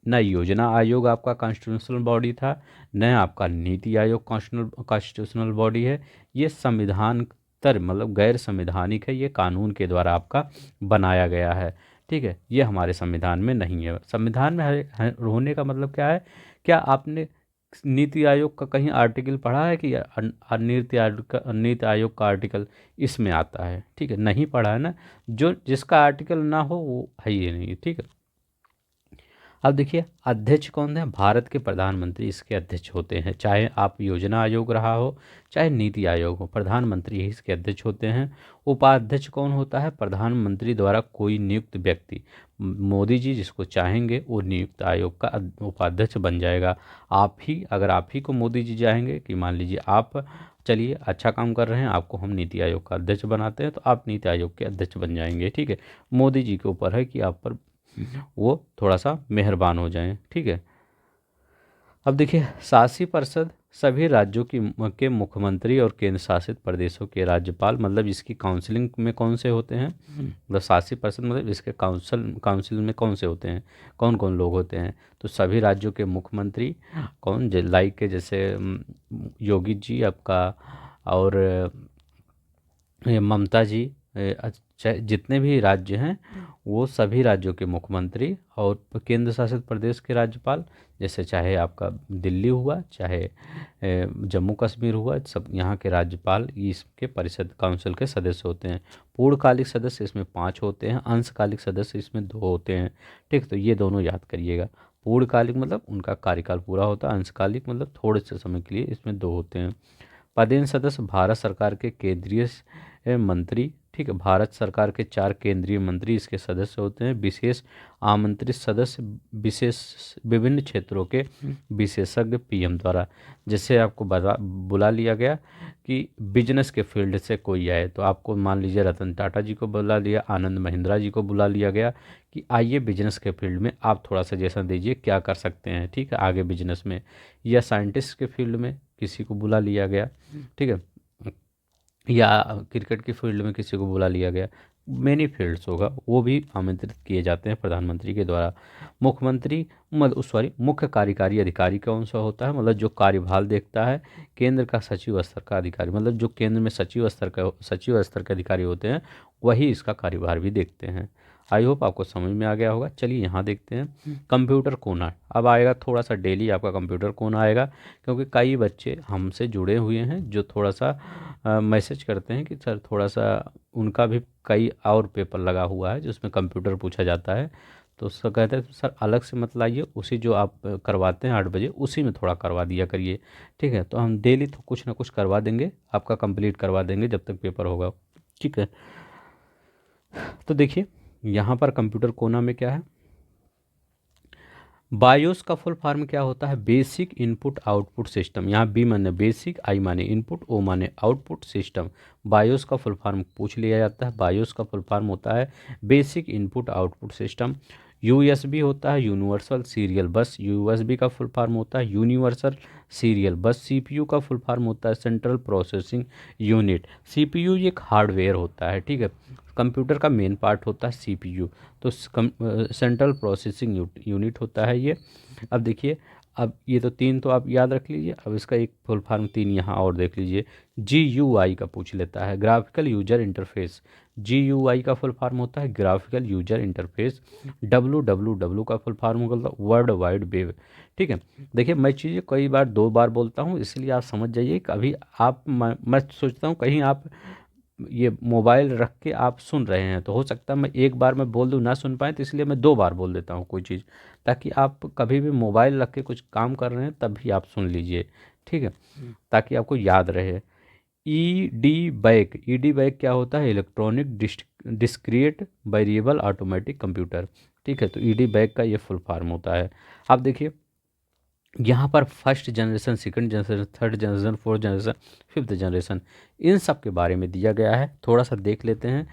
न योजना आयोग आपका कॉन्स्टिट्यूशनल बॉडी था, न आपका नीति आयोग कॉन्स्टिट्यूशनल बॉडी है। ये संविधान तर मतलब गैर संवैधानिक है, ये कानून के द्वारा आपका बनाया गया है। ठीक है, ये हमारे संविधान में नहीं है। संविधान में होने का मतलब क्या है? क्या आपने नीति आयोग का कहीं आर्टिकल पढ़ा है कि नीति आयोग का आर्टिकल इसमें आता है? ठीक है, नहीं पढ़ा है ना। जो जिसका आर्टिकल ना हो वो है ही नहीं। ठीक है, अब देखिए अध्यक्ष कौन है? भारत के प्रधानमंत्री इसके अध्यक्ष होते हैं। चाहे आप योजना आयोग रहा हो, चाहे नीति आयोग हो, प्रधानमंत्री ही इसके अध्यक्ष होते हैं। उपाध्यक्ष कौन होता है? प्रधानमंत्री द्वारा कोई नियुक्त व्यक्ति। मोदी जी जिसको चाहेंगे वो नियुक्त आयोग का उपाध्यक्ष बन जाएगा। अगर आप ही को मोदी जी चाहेंगे कि मान लीजिए आप चलिए अच्छा काम कर रहे हैं, आपको हम नीति आयोग का अध्यक्ष बनाते हैं, तो आप नीति आयोग के अध्यक्ष बन जाएंगे। ठीक है, मोदी जी के ऊपर है कि आप पर वो थोड़ा सा मेहरबान हो जाएं। ठीक है, अब देखिए शासी परिषद सभी राज्यों के मुख्यमंत्री और केंद्र शासित प्रदेशों के राज्यपाल। मतलब इसकी काउंसलिंग में कौन से होते हैं? मतलब शासी परिषद मतलब इसके काउंसिल में कौन से होते हैं, कौन कौन लोग होते हैं? तो सभी राज्यों के मुख्यमंत्री। कौन? लाइक के जैसे योगी जी आपका, और ये ममता जी। अच्छा, जितने भी राज्य हैं वो सभी राज्यों के मुख्यमंत्री और केंद्र शासित प्रदेश के राज्यपाल, जैसे चाहे आपका दिल्ली हुआ, चाहे जम्मू कश्मीर हुआ, सब यहाँ के राज्यपाल इसके परिषद काउंसिल के सदस्य होते हैं। पूर्णकालिक सदस्य इसमें 5 होते हैं, अंशकालिक सदस्य इसमें 2 होते हैं। ठीक, तो ये दोनों याद करिएगा। पूर्णकालिक मतलब उनका कार्यकाल पूरा होता है, अंशकालिक मतलब थोड़े से समय के लिए, इसमें 2 होते हैं। पदेन सदस्य भारत सरकार के केंद्रीय मंत्री। ठीक है, भारत सरकार के 4 केंद्रीय मंत्री इसके सदस्य होते हैं। विशेष आमंत्रित सदस्य विशेष विभिन्न क्षेत्रों के विशेषज्ञ पीएम द्वारा। जैसे आपको बुला लिया गया कि बिजनेस के फील्ड से कोई आए, तो आपको मान लीजिए रतन टाटा जी को बुला लिया, आनंद महिंद्रा जी को बुला लिया गया कि आइए बिजनेस के फील्ड में आप थोड़ा सजेशन दीजिए क्या कर सकते हैं। ठीक है, आगे बिजनेस में, या साइंटिस्ट के फील्ड में किसी को बुला लिया गया। ठीक है, या क्रिकेट की फील्ड में किसी को बुला लिया गया। मेनी फील्ड्स होगा, वो भी आमंत्रित किए जाते हैं प्रधानमंत्री के द्वारा। मुख्यमंत्री मुख्य कार्यकारी अधिकारी कौन सा होता है? मतलब जो कार्यभार देखता है। केंद्र का सचिव स्तर का अधिकारी, मतलब जो केंद्र में सचिव स्तर के अधिकारी होते हैं वही इसका कार्यभार भी देखते हैं। आई होप आपको समझ में आ गया होगा। चलिए यहाँ देखते हैं कंप्यूटर कोना। अब आएगा थोड़ा सा डेली आपका कंप्यूटर कोना आएगा, क्योंकि कई बच्चे हमसे जुड़े हुए हैं जो थोड़ा सा मैसेज करते हैं कि सर थोड़ा सा उनका भी कई और पेपर लगा हुआ है जिसमें कंप्यूटर पूछा जाता है, तो सर कहते हैं सर अलग से मत लाइए, उसी जो आप करवाते हैं 8 बजे उसी में थोड़ा करवा दिया करिए। ठीक है, तो हम डेली तो कुछ ना कुछ करवा देंगे, आपका कंप्लीट करवा देंगे जब तक पेपर होगा। ठीक है, तो देखिए यहाँ पर कंप्यूटर कोना में क्या है? बायोस का फुल फॉर्म क्या होता है? Basic input output system. यहाँ बी माने बेसिक, आई माने इनपुट, ओ माने आउटपुट सिस्टम। बायोस का फुल फॉर्म पूछ लिया जाता है। बायोस का फुल फॉर्म होता है basic input output system. USB होता है यूनिवर्सल सीरियल बस। यूएसबी का फुल फॉर्म होता है यूनिवर्सल सीरियल बस। सीपीयू का फुल फॉर्म होता है सेंट्रल प्रोसेसिंग यूनिट। सीपीयू एक हार्डवेयर होता है। ठीक है, कंप्यूटर का मेन पार्ट होता है सीपीयू, तो सेंट्रल प्रोसेसिंग यूनिट होता है ये। अब देखिए अब ये तो 3 तो आप याद रख लीजिए। अब इसका एक फुल फॉर्म 3 यहाँ और देख लीजिए। GUI का पूछ लेता है, ग्राफिकल यूजर इंटरफेस। GUI का फुल फॉर्म होता है ग्राफिकल यूजर इंटरफेस। WWW का फुल फॉर्म होगा वर्ल्ड वाइड वेब। ठीक है, देखिए मैं चीज़ें कई बार 2 बार बोलता हूँ, इसलिए आप समझ जाइए। कभी आप मैं सोचता हूँ कहीं आप ये मोबाइल रख के आप सुन रहे हैं, तो हो सकता है मैं एक बार में बोल दूं ना सुन पाए, तो इसलिए मैं 2 बार बोल देता हूँ कोई चीज़, ताकि आप कभी भी मोबाइल रख के कुछ काम कर रहे हैं तब भी आप सुन लीजिए। ठीक है, ताकि आपको याद रहे। ED बैक क्या होता है? Electronic discrete variable automatic computer. ठीक है, तो ED बैक का ये फुल फॉर्म होता है। आप देखिए यहाँ पर first generation, second generation, third generation, fourth generation, fifth generation, इन सब के बारे में दिया गया है। थोड़ा सा देख लेते हैं।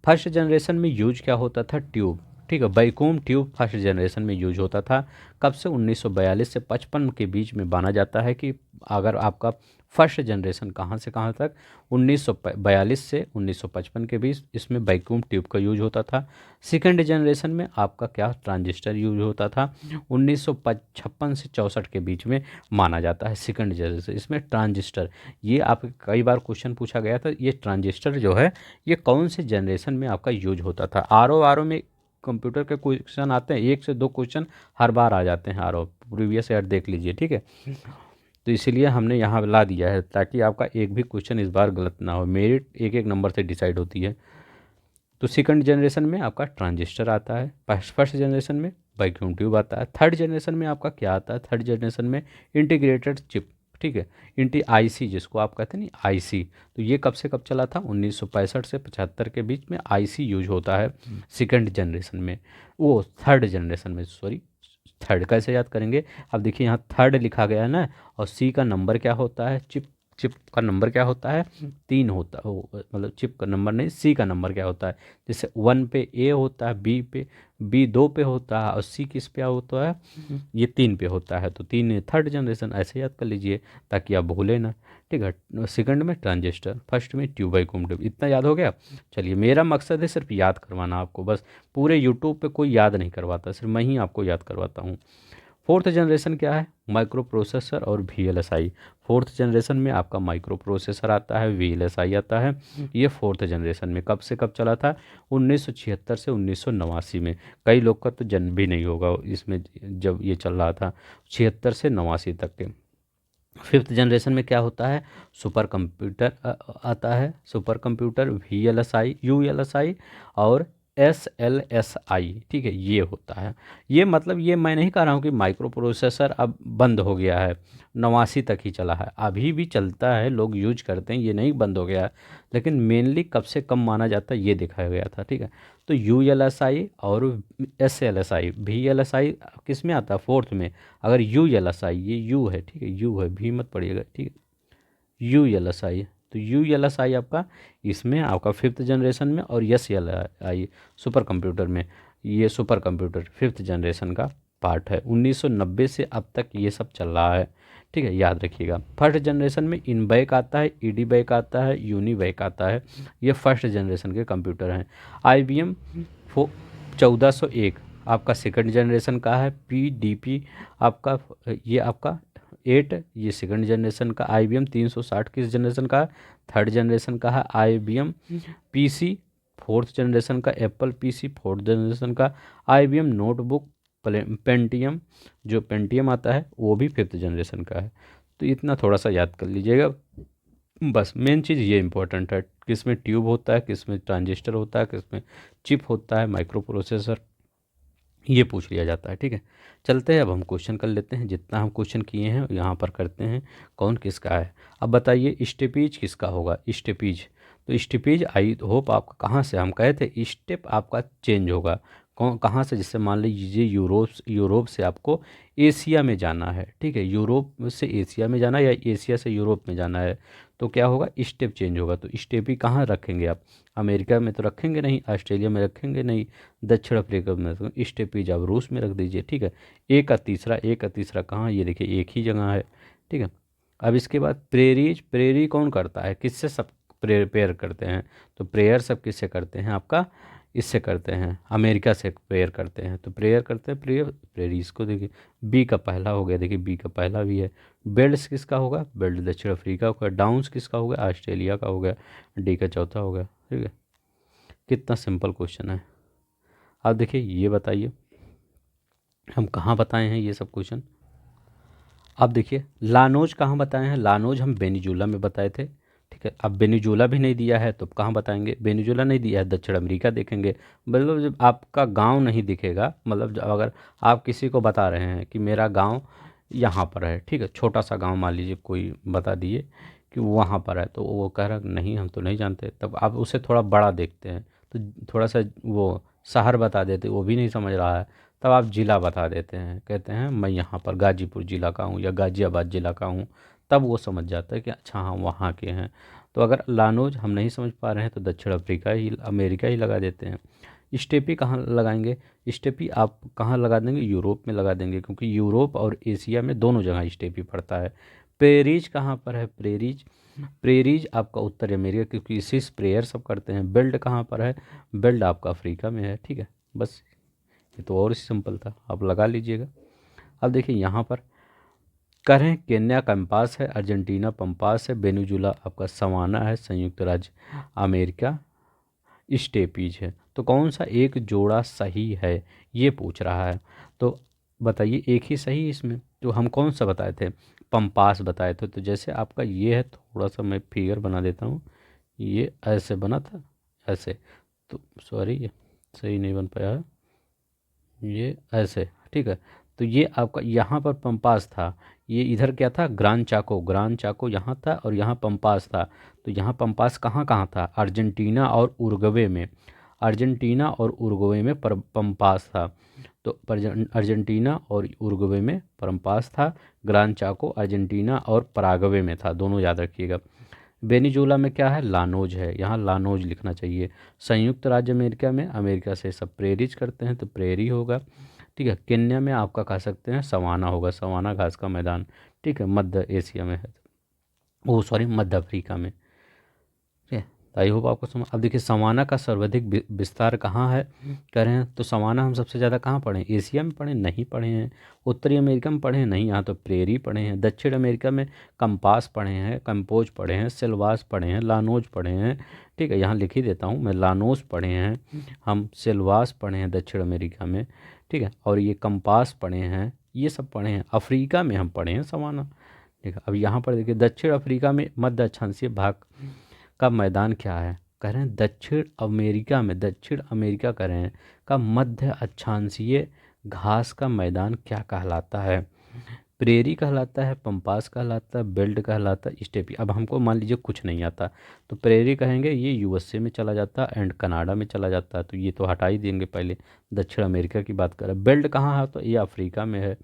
फर्स्ट जनरेशन में यूज क्या होता था? ट्यूब। ठीक है, वैक्यूम ट्यूब फर्स्ट जनरेशन में यूज होता था। कब से? 1942 से 55 के बीच में माना जाता है कि अगर आपका फर्स्ट जनरेशन कहाँ से कहाँ तक, 1942 से 1955 के बीच इसमें वैक्यूम ट्यूब का यूज होता था। सेकेंड जनरेशन में आपका क्या? ट्रांजिस्टर यूज होता था। 1956 से 64 के बीच में माना जाता है सेकेंड जनरेशन। इसमें ट्रांजिस्टर, ये आप कई बार क्वेश्चन पूछा गया था, ये ट्रांजिस्टर जो है ये कौन से जनरेशन में आपका यूज होता था? आर ओ में कंप्यूटर के क्वेश्चन आते हैं, 1 से 2 क्वेश्चन हर बार आ जाते हैं। आर ओ प्रीवियस ईयर देख लीजिए। ठीक है, तो इसीलिए हमने यहाँ ला दिया है ताकि आपका एक भी क्वेश्चन इस बार गलत ना हो। मेरिट एक एक नंबर से डिसाइड होती है। तो सेकंड जनरेशन में आपका ट्रांजिस्टर आता है। फर्स्ट जनरेशन में वैक्यूम ट्यूब आता है। थर्ड जनरेशन में आपका क्या आता है? थर्ड जनरेशन में इंटीग्रेटेड चिप। ठीक है, IC जिसको आप कहते हैं नहीं, IC। तो ये कब से कब चला था? 1965 से 75 के बीच में IC यूज होता है सेकंड जनरेशन में, वो थर्ड जनरेशन में, सॉरी। थर्ड कैसे याद करेंगे? अब देखिए यहाँ थर्ड लिखा गया है ना, और C का नंबर क्या होता है? चिप। चिप का नंबर क्या होता है? 3 होता है। मतलब चिप का नंबर नहीं, C का नंबर क्या होता है? जैसे 1 पे A होता है, B 2 पे होता है, और C किस पे होता है? ये 3 पे होता है। तो 3 थर्ड जनरेशन, ऐसे याद कर लीजिए ताकि आप भूलें ना। ठीक है, सेकंड में ट्रांजिस्टर, फर्स्ट में ट्यूब वैक्यूम ट्यूब। इतना याद हो गया? चलिए, मेरा मकसद है सिर्फ याद करवाना आपको, बस। पूरे यूट्यूब पे कोई याद नहीं करवाता, सिर्फ मैं ही आपको याद करवाता हूँ। फोर्थ जनरेशन क्या है? माइक्रो प्रोसेसर और VLSI। फोर्थ जनरेशन में आपका माइक्रो प्रोसेसर आता है, VLSI आता है। ये फोर्थ जनरेशन में कब से कब चला था? 1976 से 1989 में। कई लोग का तो जन्म भी नहीं होगा इसमें जब ये चल रहा था, 76 से 89 तक के। फिफ्थ जनरेशन में क्या होता है? सुपर कंप्यूटर आता है। सुपर कंप्यूटर, VLSI, ULSI और SLSI। ठीक है, ये होता है। ये मतलब ये मैं नहीं कह रहा हूँ कि माइक्रो प्रोसेसर अब बंद हो गया है, 89 तक ही चला है, अभी भी चलता है, लोग यूज करते हैं, ये नहीं बंद हो गया है। लेकिन मेनली कब से कम माना जाता है ये दिखाया गया था। ठीक है, तो ULSI और SLSI, VLSI किस में आता है? फोर्थ में। अगर ULSI, ये U है, ठीक है, U है, भी मत पढ़िएगा। ठीक है, ULSI, तो ULSI आपका इसमें आपका फिफ्थ जनरेशन में, और SLI सुपर कंप्यूटर में। ये सुपर कंप्यूटर फिफ्थ जनरेशन का पार्ट है। 1990 से अब तक ये सब चल रहा है। ठीक है, याद रखिएगा। फर्स्ट जनरेशन में INBEC आता है, EDBEC आता है, UNIBEC आता है। ये फर्स्ट जनरेशन के कंप्यूटर हैं। IBM 1401 आपका सेकंड जनरेशन का है। PDP आपका, ये आपका 8, ये सेकंड जनरेशन का। IBM 360 किस जनरेशन का? थर्ड जनरेशन का है। IBM PC फोर्थ जनरेशन का। एप्पल PC फोर्थ जनरेशन का। IBM नोटबुक पेंटियम, जो पेंटियम आता है वो भी फिफ्थ जनरेशन का है। तो इतना थोड़ा सा याद कर लीजिएगा, बस। मेन चीज़ ये इंपॉर्टेंट है, किस में ट्यूब होता है, किस में ट्रांजिस्टर होता है, किस में चिप होता है, माइक्रो प्रोसेसर, ये पूछ लिया जाता है। ठीक है, चलते हैं अब हम क्वेश्चन कर लेते हैं। जितना हम क्वेश्चन किए हैं यहाँ पर करते हैं कौन किसका है। अब बताइए स्टेपीज किसका होगा? स्टेपीज, तो स्टेपीज आई होप आपका कहाँ से, हम कहे थे स्टेप आपका चेंज होगा। कौन कहाँ से? जिससे मान लीजिए यूरोप से आपको एशिया में जाना है। ठीक है, यूरोप से एशिया में जाना है, या एशिया से यूरोप में जाना है, तो क्या होगा? स्टेप चेंज होगा। तो स्टेप ही कहाँ रखेंगे आप? अमेरिका में तो रखेंगे नहीं, ऑस्ट्रेलिया में रखेंगे नहीं, दक्षिण अफ्रीका में, तो स्टेपीज आप रूस में रख दीजिए। ठीक है, एक का तीसरा कहाँ? ये देखिए एक ही जगह है। ठीक है, अब इसके बाद प्रेरीज, प्रेरी कौन करता है? किससे सब प्रेयर करते हैं? तो प्रेयर सब किससे करते हैं? आपका इससे करते हैं, अमेरिका से प्रेयर करते हैं। तो प्रेयर करते हैं, प्रेयरीज को देखिए, बी का पहला हो गया, देखिए बी का पहला भी है। बेल्ट्स किसका होगा, बेल्ट दक्षिण अफ्रीका का। डाउन्स किसका हो गया, ऑस्ट्रेलिया का हो गया। डी का चौथा हो गया। ठीक है, कितना सिंपल क्वेश्चन है। आप देखिए ये बताइए हम कहाँ बताए हैं ये सब क्वेश्चन। अब देखिए लानोज कहाँ बताए हैं, लानोज हम वेनेजुला में बताए थे। ठीक है, अब वेनेजुला भी नहीं दिया है तो कहाँ बताएंगे, वेनेजुला नहीं दिया है, दक्षिण अमेरिका देखेंगे। मतलब जब आपका गांव नहीं दिखेगा, मतलब अगर आप किसी को बता रहे हैं कि मेरा गांव यहाँ पर है, ठीक है, छोटा सा गांव मान लीजिए कोई बता दिए कि वहाँ पर है, तो वो कह रहा नहीं हम तो नहीं जानते, तब आप उसे थोड़ा बड़ा देखते हैं, तो थोड़ा सा वो शहर बता देते, वो भी नहीं समझ रहा है, तब आप ज़िला बता देते हैं, कहते हैं मैं यहाँ पर गाजीपुर ज़िला का हूँ या गाज़ियाबाद ज़िला का हूँ, तब वो समझ जाता है कि अच्छा हाँ वहाँ के हैं। तो अगर लानोज हम नहीं समझ पा रहे हैं तो दक्षिण अफ्रीका ही, अमेरिका ही लगा देते हैं। स्टेपी कहाँ लगाएंगे, स्टेपी आप कहाँ लगा देंगे, यूरोप में लगा देंगे, क्योंकि यूरोप और एशिया में दोनों जगह स्टेपी पड़ता है। प्रेरीज कहाँ पर है, प्रेरीज, प्रेरीज आपका उत्तर अमेरिका, क्योंकि इसी से प्रेयर सब करते हैं। बेल्ट कहाँ पर है, बेल्ट आपका अफ्रीका में है। ठीक है, बस ये तो और सिंपल था, आप लगा लीजिएगा। अब देखिए यहाँ पर करें, केन्या कंपास है, अर्जेंटीना पंपास है, वेनेजुला आपका सवाना है, संयुक्त राज्य अमेरिका स्टेपीज है। तो कौन सा एक जोड़ा सही है ये पूछ रहा है, तो बताइए एक ही सही इसमें। तो हम कौन सा बताए थे, पंपास बताए थे। तो जैसे आपका ये है, थोड़ा सा मैं फिगर बना देता हूँ, ये ऐसे बना था ऐसे, तो सॉरी ये सही नहीं बन पाया है, ये ऐसे। ठीक है, तो ये आपका यहाँ पर पंपास था, ये इधर क्या था, ग्रान चाको, ग्रान चाको यहाँ था और यहाँ पंपास था। तो यहाँ पंपास कहाँ कहाँ था, अर्जेंटीना और उरुग्वे में, अर्जेंटीना और उरुग्वे में पंपास था। तो अर्जेंटीना और उरुग्वे में पंपास था, ग्रान चाको अर्जेंटीना और पराग्वे में था, दोनों याद रखिएगा। वेनेजुला में क्या है, लानोज है, यहाँ लानोज लिखना चाहिए। संयुक्त राज्य अमेरिका में, अमेरिका से सब प्रेरिज करते हैं तो प्रेरी होगा। ठीक है, केन्या में आपका कह सकते हैं सवाना होगा, सवाना घास का मैदान। ठीक है, मध्य एशिया में है, वो सॉरी मध्य अफ्रीका में। ठीक है, आई होप आपको समझ। अब देखिए सवाना का सर्वाधिक विस्तार कहाँ है, कह रहे हैं तो सवाना हम सबसे ज़्यादा कहाँ पढ़े हैं, एशिया में पढ़े नहीं पढ़े हैं, उत्तरी अमेरिका में पढ़े नहीं, यहाँ तो प्रेरी पढ़े हैं। दक्षिण अमेरिका में कंपास पढ़े हैं, कंपोज पढ़े हैं, सेल्वास पढ़े हैं, लानोज पढ़े हैं। ठीक है, यहाँ लिख ही देता हूँ मैं, लानोज पढ़े हैं हम, सेल्वास पढ़े हैं दक्षिण अमेरिका में। ठीक है, और ये कंपास पढ़े हैं, ये सब पढ़े हैं। अफ्रीका में हम पढ़े हैं सवाना। ठीक है, अब यहाँ पर देखिए दक्षिण अफ्रीका में मध्य अक्षांशीय भाग का मैदान क्या है, कह रहे हैं दक्षिण अमेरिका में, दक्षिण अमेरिका कह रहे हैं का मध्य अक्षांशीय घास का मैदान क्या कहलाता है, प्रेरी कहलाता है, पंपास कहलाता है, बेल्ट कहलाता है, स्टेपी। अब हमको मान लीजिए कुछ नहीं आता तो प्रेरी कहेंगे, ये यूएसए में चला जाता है एंड कनाडा में चला जाता है, तो ये तो हटा ही देंगे पहले। दक्षिण अमेरिका की बात करें, बेल्ट कहाँ है तो ये अफ्रीका में है।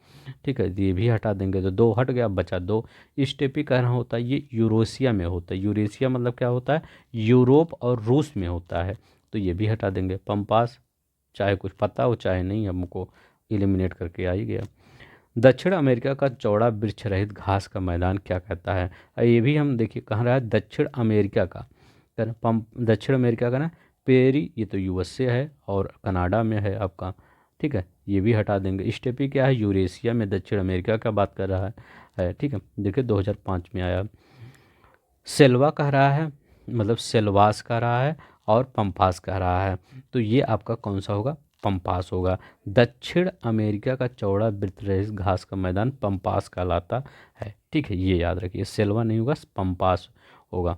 ठीक है, ये भी हटा देंगे तो दो हट गया, बचा दो। स्टेपी कह रहा होता है ये यूरोसिया में होता है, यूरेशिया मतलब क्या होता है, यूरोप और रूस में होता है, तो ये भी हटा देंगे। पंपास चाहे कुछ पता हो चाहे नहीं, हमको एलिमिनेट करके आ ही गया। दक्षिण अमेरिका का चौड़ा वृक्ष रहित घास का मैदान क्या कहता है, ये भी हम देखिए कहाँ रहा है, दक्षिण अमेरिका का, पंप दक्षिण अमेरिका का ना, पेरी ये तो यूएसए है और कनाडा में है आपका। ठीक है, ये भी हटा देंगे। स्टेपी क्या है, यूरेशिया में, दक्षिण अमेरिका का बात कर रहा है। ठीक है, देखिए 2005 में आया। सेल्वा कह रहा है, मतलब सेल्वास कह रहा है और पंपास कह रहा है, तो ये आपका कौन सा होगा, पंपास होगा। दक्षिण अमेरिका का चौड़ा वृत्त रहित घास का मैदान पंपास कहलाता है। ठीक है, ये याद रखिए, सेल्वा नहीं होगा, पंपास होगा।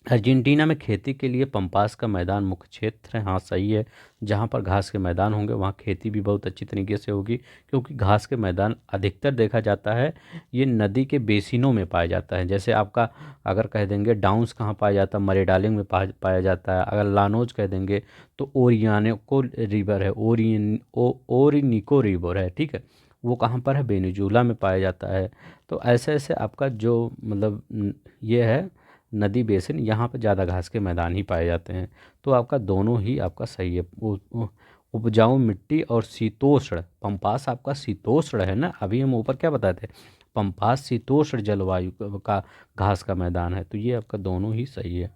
अर्जेंटीना में खेती के लिए पंपास का मैदान मुख्य क्षेत्र है, हाँ सही है। जहाँ पर घास के मैदान होंगे वहाँ खेती भी बहुत अच्छी तरीके से होगी, क्योंकि घास के मैदान अधिकतर देखा जाता है ये नदी के बेसिनों में पाया जाता है। जैसे आपका अगर कह देंगे डाउन्स कहाँ पाया जाता है, मरे डार्लिंग में पाया जाता है। अगर लानोज कह देंगे तो ओरियानिको रिवर है, ओरिनिको रिवर है। ठीक है, वो कहाँ पर है, वेनेजुला में पाया जाता है। तो ऐसे ऐसे आपका जो मतलब ये है नदी बेसिन, यहाँ पर ज़्यादा घास के मैदान ही पाए जाते हैं। तो आपका दोनों ही आपका सही है। उपजाऊ मिट्टी और शीतोष्ण, पंपास आपका शीतोष्ण है ना, अभी हम ऊपर क्या बताए थे, पंपास शीतोष्ण जलवायु का घास का मैदान है, तो ये आपका दोनों ही सही है।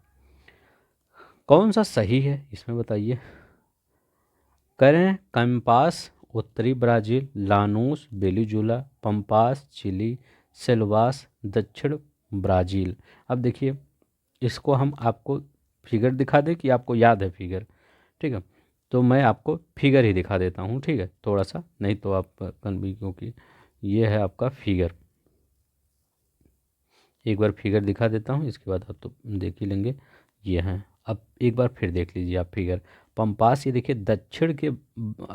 कौन सा सही है इसमें बताइए। करें कैंपास उत्तरी Brazil, Llanos Venezuela, Pampas Chile, Selvas दक्षिण ब्राज़ील। अब देखिए इसको हम आपको फिगर दिखा दें कि आपको याद है फिगर, ठीक है, तो मैं आपको फिगर ही दिखा देता हूँ, ठीक है, थोड़ा सा, नहीं तो आप कन्फ्यूज, क्योंकि ये है आपका फिगर। एक बार फिगर दिखा देता हूँ, इसके बाद आप तो देख ही लेंगे। ये हैं, अब एक बार फिर देख लीजिए आप फिगर। पंपास ये देखिए दक्षिण के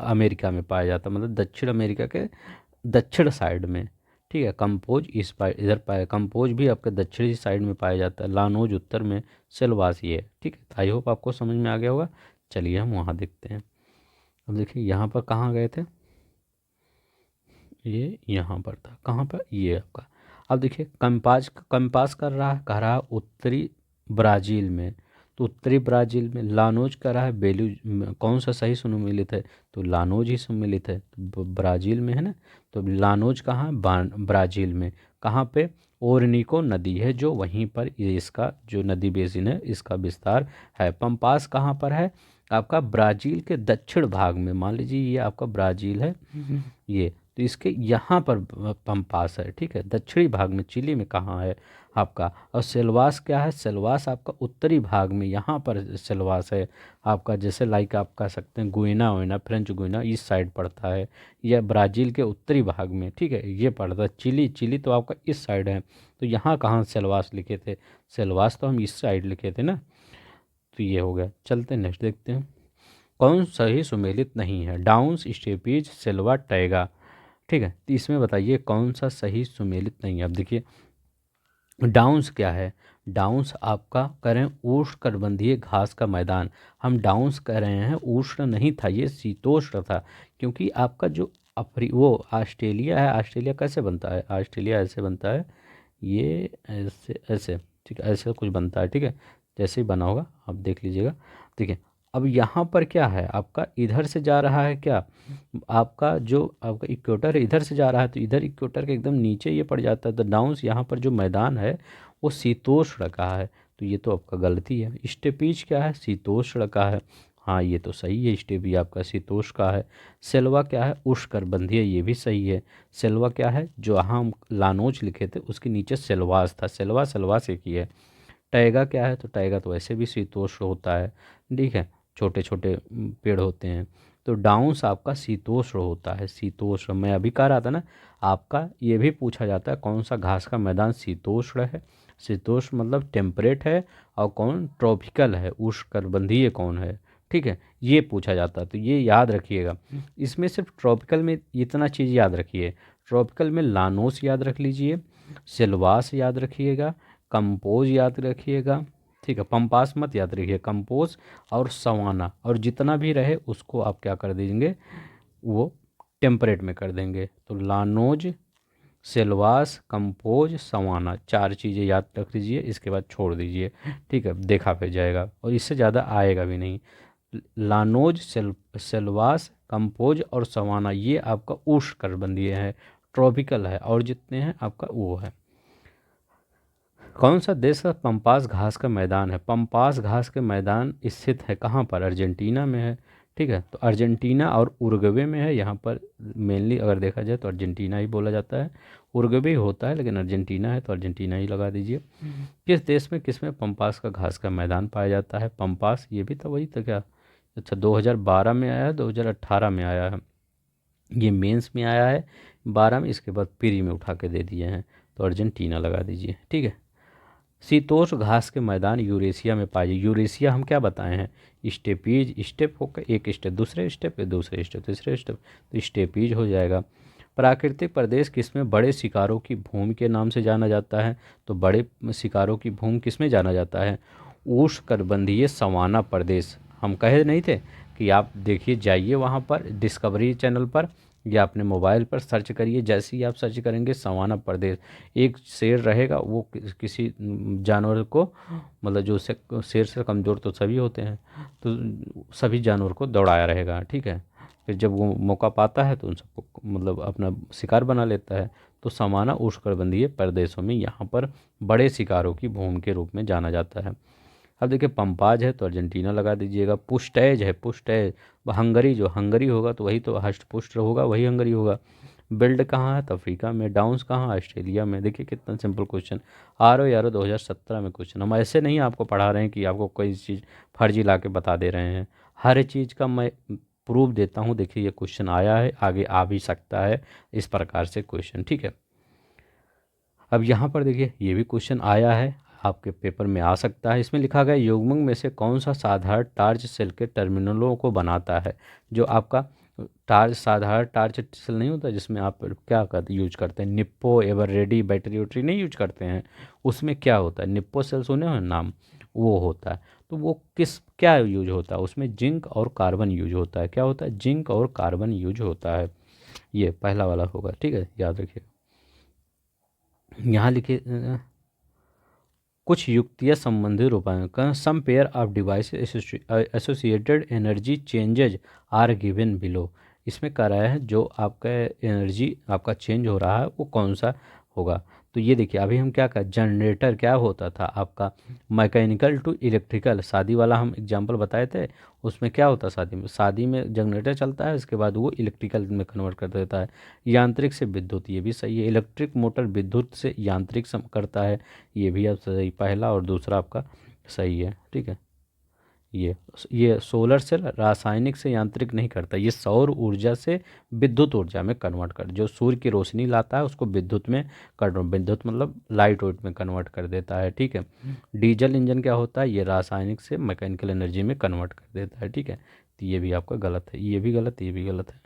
अमेरिका में पाया जाता है, मतलब दक्षिण अमेरिका के दक्षिण साइड में, ठीक है। कंपोज इस पार इधर पाया, कंपोज भी आपके दक्षिणी साइड में पाया जाता है, लानोज उत्तर में, सेल्वास ये है, ठीक है। आई होप आपको समझ में आ गया होगा। चलिए हम वहाँ देखते हैं। अब देखिए यहाँ पर कहाँ गए थे, ये यहाँ पर था, कहाँ पर, ये आपका। अब देखिए कंपास कर रहा है, कह रहा है उत्तरी ब्राज़ील में, तो उत्तरी ब्राज़ील में लानोज कर रहा है बेलू, कौन सा सही सुमेलित है, तो लानोज ही सुमेलित है, तो ब्राज़ील में है ना, तो लानोज कहाँ है, ब्राज़ील में, कहाँ पे, ओरनिको नदी है जो वहीं पर, ये इसका जो नदी बेसिन है इसका विस्तार है। पंपास कहाँ पर है, आपका ब्राज़ील के दक्षिण भाग में, मान लीजिए ये आपका ब्राज़ील है, ये तो इसके यहाँ पर पंपास है, ठीक है, दक्षिणी भाग में, चिली में कहाँ है आपका। और सेल्वास क्या है, सेल्वास आपका उत्तरी भाग में, यहाँ पर सेल्वास है आपका, जैसे लाइक आप कह सकते हैं गुइना वुइना, फ्रेंच गुइना इस साइड पड़ता है, यह ब्राज़ील के उत्तरी भाग में, ठीक है, ये पड़ता है। चिली, चिली तो आपका इस साइड है, तो यहाँ कहाँ सेल्वास लिखे थे, सेल्वास तो हम इस साइड लिखे थे ना, तो ये हो गया। चलते नेक्स्ट देखते हैं, कौन सही सुमेलित नहीं है, डाउन्स स्टेपीज सेल्वा टैगा, ठीक है, तो इसमें बताइए कौन सा सही सुमेलित नहीं है। अब देखिए डाउन्स क्या है, डाउन्स आपका करें उष्णकटिबंधीय घास का मैदान, हम डाउन्स कह रहे हैं, उष्ण नहीं था, ये शीतोष्ण था, क्योंकि आपका जो वो ऑस्ट्रेलिया है, ऑस्ट्रेलिया कैसे बनता है, ऑस्ट्रेलिया ऐसे बनता है, ये ऐसे ऐसे, ठीक है, ऐसे कुछ बनता है, ठीक है, जैसे ही बना होगा आप देख लीजिएगा, ठीक है। अब यहाँ पर क्या है आपका, इधर से जा रहा है क्या, आपका जो आपका इक्वेटर है इधर से जा रहा है, तो इधर इक्वेटर के एकदम नीचे ये पड़ जाता है, तो डाउन्स यहाँ पर जो मैदान है वो शीतोष्ण का है, तो ये तो आपका गलती है। स्टेपीज क्या है, शीतोष्ण का है, हाँ ये तो सही है, स्टेपीज आपका शीतोष्ण का है। सेल्वा क्या है, उष्णकटिबंधीय, ये भी सही है। सेल्वा क्या है, जो हम लानोज लिखे थे उसके नीचे सेल्वास था, सेल्वा सेल्वास एक ही है। टैगा क्या है, तो टैगा तो वैसे भी शीतोष्ण होता है, ठीक है, छोटे छोटे पेड़ होते हैं। तो डाउन्स आपका शीतोष्ण होता है, शीतोष्ण, मैं अभी कह रहा था ना, आपका ये भी पूछा जाता है कौन सा घास का मैदान शीतोष्ण है, शीतोष्ण मतलब टेम्परेट है, और कौन ट्रॉपिकल है, उष्णकटिबंधीय कौन है, ठीक है, ये पूछा जाता है, तो ये याद रखिएगा। इसमें सिर्फ ट्रॉपिकल में इतना चीज़ याद रखिए, ट्रॉपिकल में लानोस याद रख लीजिए, सेल्वास याद रखिएगा, कंपोज याद रखिएगा, ठीक है, पंपास मत याद रखिए, कंपोज और सवाना, और जितना भी रहे उसको आप क्या कर देंगे, वो टेम्परेट में कर देंगे। तो लानोज, सेल्वास, कंपोज, सवाना, चार चीज़ें याद रख लीजिए, इसके बाद छोड़ दीजिए, ठीक है, देखा फिर जाएगा, और इससे ज़्यादा आएगा भी नहीं। लानोज, सेल्वास, कंपोज और सवाना ये आपका उष्णकटिबंधीय है, ट्रॉपिकल है, और जितने हैं आपका वो है। कौन सा देश का पंपास घास का मैदान है, पंपास घास के मैदान स्थित है कहाँ पर, अर्जेंटीना में है, ठीक है, तो अर्जेंटीना और उरुग्वे में है, यहाँ पर मेनली अगर देखा जाए तो अर्जेंटीना ही बोला जाता है, उरुग्वे होता है लेकिन अर्जेंटीना है तो अर्जेंटीना ही लगा दीजिए। किस देश में किस में पंपास का घास का मैदान पाया जाता है, पंपास ये भी तो वही तो क्या, अच्छा 2012 में आया है, 2018 में आया है, ये मेंस में आया है 12 में, इसके बाद प्री में उठा के दे दिए हैं, तो अर्जेंटीना लगा दीजिए, ठीक है। शीतोष्ण घास के मैदान यूरेशिया में पाए, यूरेशिया हम क्या बताए हैं, स्टेपीज, स्टेप होकर एक स्टेप, दूसरे स्टेप पे दूसरे स्टेप, तीसरे स्टेप, तो स्टेपीज हो जाएगा। प्राकृतिक प्रदेश किसमें बड़े शिकारों की भूमि के नाम से जाना जाता है, तो बड़े शिकारों की भूमि किसमें जाना जाता है, उष्णकटिबंधीय सवाना प्रदेश, हम कहे नहीं थे कि आप देखिए जाइए वहाँ पर डिस्कवरी चैनल पर, या अपने मोबाइल पर सर्च करिए, जैसे ही आप सर्च करेंगे सवाना प्रदेश, एक शेर रहेगा वो किसी जानवर को, मतलब जो शेर से कमज़ोर तो सभी होते हैं, तो सभी जानवर को दौड़ाया रहेगा, ठीक है, फिर जब वो मौका पाता है तो उन सबको मतलब अपना शिकार बना लेता है। तो सवाना उष्णकटिबंधीय प्रदेशों में यहाँ पर बड़े शिकारों की भूमि के रूप में जाना जाता है। अब देखिए पंपाज है तो अर्जेंटीना लगा दीजिएगा। पुस्टैज है, पुस्टैज हंगरी, जो हंगरी होगा तो वही तो हष्ट पुष्ट होगा, वही हंगरी होगा। बिल्ड कहाँ है तो अफ्रीका में। डाउन्स कहाँ, ऑस्ट्रेलिया में। देखिए कितना सिंपल क्वेश्चन। RO 2017 में क्वेश्चन। हम ऐसे नहीं आपको पढ़ा रहे हैं कि आपको कोई चीज़ फर्जी ला के बता दे रहे हैं, हर चीज़ का मैं प्रूफ देता हूँ। देखिए ये क्वेश्चन आया है, आगे आ भी सकता है इस प्रकार से क्वेश्चन, ठीक है। अब यहाँ पर देखिए ये भी क्वेश्चन आया है, आपके पेपर में आ सकता है। इसमें लिखा गया युग्मक में से कौन सा साधारण टार्च सेल के टर्मिनलों को बनाता है। जो आपका टार्च, साधारण टार्च सेल नहीं होता जिसमें आप क्या करते यूज करते हैं, निप्पो एवर रेडी बैटरी वैटरी नहीं यूज करते हैं, उसमें क्या होता है, निप्पो सेल सुने हो नाम, वो होता है। तो वो किस क्या यूज होता है उसमें, जिंक और कार्बन यूज होता है। क्या होता है, जिंक और कार्बन यूज होता है। ये पहला वाला होगा, ठीक है, याद रखिए। यहाँ लिखिए कुछ युक्तियाँ संबंधित रूपांकन, some pair of device associated energy changes are given below. इसमें कह रहा है जो आपका एनर्जी आपका चेंज हो रहा है वो कौन सा होगा। तो ये देखिए अभी हम क्या कर, जनरेटर क्या होता था आपका, मैकेनिकल टू इलेक्ट्रिकल, शादी वाला हम एग्जांपल बताए थे। उसमें क्या होता है, शादी में जनरेटर चलता है, उसके बाद वो इलेक्ट्रिकल में कन्वर्ट कर देता है। यांत्रिक से विद्युत, ये भी सही है। इलेक्ट्रिक मोटर विद्युत से यांत्रिक करता है, ये भी आप सही, पहला और दूसरा आपका सही है, ठीक है। ये सोलर सेल रासायनिक से यांत्रिक नहीं करता, ये सौर ऊर्जा से विद्युत ऊर्जा में कन्वर्ट कर, जो सूर्य की रोशनी लाता है उसको विद्युत में कन्वर्ट, विद्युत मतलब लाइट वेट में कन्वर्ट कर देता है, ठीक है। डीजल इंजन क्या होता है, ये रासायनिक से मैकेनिकल एनर्जी में कन्वर्ट कर देता है, ठीक है। तो ये भी आपका गलत है, ये भी गलत है, ये भी गलत है।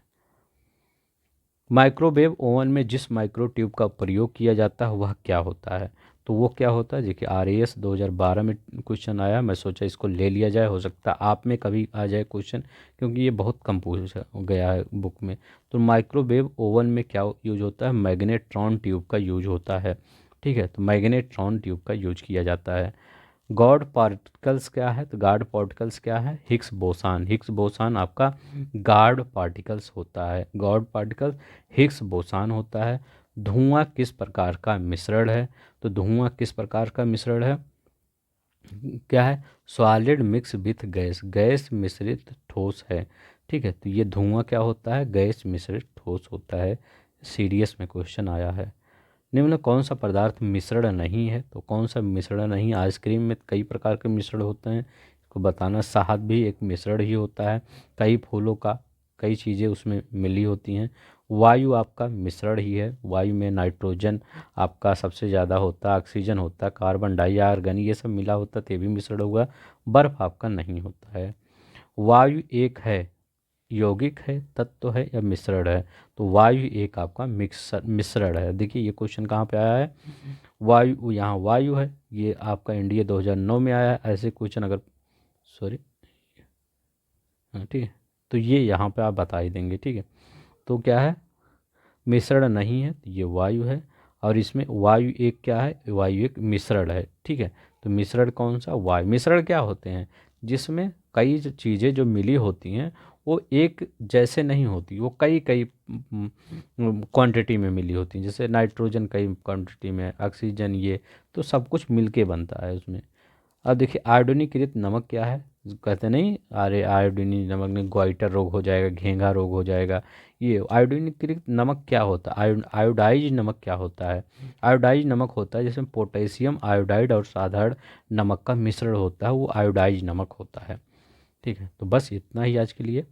माइक्रोवेव ओवन में जिस माइक्रो ट्यूब का प्रयोग किया जाता है वह क्या होता है। तो वो क्या होता है, देखिए RAS 2012 में क्वेश्चन आया, मैं सोचा इसको ले लिया जाए, हो सकता है आप में कभी आ जाए क्वेश्चन, क्योंकि ये बहुत कम पूछ गया है बुक में। तो माइक्रोवेव ओवन में क्या यूज होता है, मैग्नेट्रॉन ट्यूब का यूज होता है, ठीक है। तो मैग्नेट्रॉन ट्यूब का यूज किया जाता है। गॉड पार्टिकल्स क्या है, तो गॉड पार्टिकल्स क्या है, हिग्स बोसान। हिग्स बोसान आपका गॉड पार्टिकल्स होता है, गॉड पार्टिकल हिग्स बोसान होता है। धुआं किस प्रकार का मिश्रण है, तो धुआं किस प्रकार का मिश्रण है, क्या है, solid mix with gas, gas मिश्रित ठोस है, ठीक है। तो ये धुआं क्या होता है, गैस मिश्रित ठोस होता है। सीडीएस में क्वेश्चन आया है। निम्न कौन सा पदार्थ मिश्रण नहीं है, तो कौन सा मिश्रण नहीं, आइसक्रीम में कई प्रकार के मिश्रण होते हैं, इसको बताना। शहद भी एक मिश्रण ही होता है, कई फूलों का कई चीज़ें उसमें मिली होती हैं। वायु आपका मिश्रण ही है, वायु में नाइट्रोजन आपका सबसे ज़्यादा होता है, ऑक्सीजन होता है, कार्बन डाइऑर्गन ये सब मिला होता है, तो ये भी मिश्रण होगा। बर्फ आपका नहीं होता है। वायु एक है, यौगिक है, तत्व है या मिश्रण है, तो वायु एक आपका मिश्रण है। देखिए ये क्वेश्चन कहाँ पे आया है, वायु, यहाँ वायु है, ये आपका इंडिया 2009 में आया है। ऐसे क्वेश्चन अगर, सॉरी, हाँ ठीक है, तो ये यहाँ पे आप बता ही देंगे, ठीक है। तो क्या है, मिश्रण नहीं है, तो ये वायु है। और इसमें वायु एक क्या है, वायु एक मिश्रण है, ठीक है। तो मिश्रण कौन सा, वायु। मिश्रण क्या होते हैं, जिसमें कई चीज़ें जो मिली होती हैं वो एक जैसे नहीं होती, वो कई कई क्वांटिटी में मिली होती हैं। जैसे नाइट्रोजन कई क्वांटिटी में, ऑक्सीजन, ये तो सब कुछ मिलके बनता है उसमें। अब देखिए आयोडीनीकृत नमक क्या है, कहते नहीं, अरे आयोडीनी नमक में ग्वाइटर रोग हो जाएगा, घेंघा रोग हो जाएगा। ये आयोडीनीकृत नमक क्या होता है, आयोडाइज नमक क्या होता है, आयोडाइज नमक होता है जिसमें पोटेशियम आयोडाइड और साधारण नमक का मिश्रण होता है, वो आयोडाइज नमक होता है, ठीक है। तो बस इतना ही आज के लिए,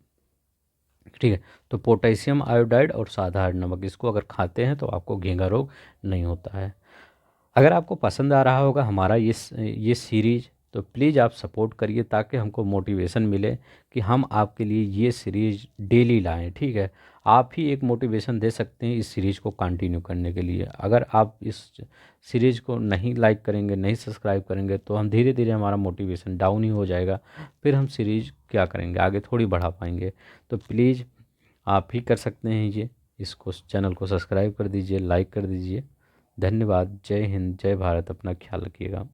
ठीक है। तो पोटेशियम आयोडाइड और साधारण नमक, इसको अगर खाते हैं तो आपको घेंघा रोग नहीं होता है। अगर आपको पसंद आ रहा होगा हमारा ये सीरीज, तो प्लीज़ आप सपोर्ट करिए ताकि हमको मोटिवेशन मिले कि हम आपके लिए ये सीरीज डेली लाएं, ठीक है। आप ही एक मोटिवेशन दे सकते हैं इस सीरीज़ को कंटिन्यू करने के लिए। अगर आप इस सीरीज़ को नहीं लाइक करेंगे, नहीं सब्सक्राइब करेंगे, तो हम धीरे धीरे हमारा मोटिवेशन डाउन ही हो जाएगा, फिर हम सीरीज क्या करेंगे, आगे थोड़ी बढ़ा पाएंगे। तो प्लीज़ आप ही कर सकते हैं ये, इसको चैनल को सब्सक्राइब कर दीजिए, लाइक कर दीजिए। धन्यवाद। जय हिंद, जय भारत, अपना ख्याल रखिएगा।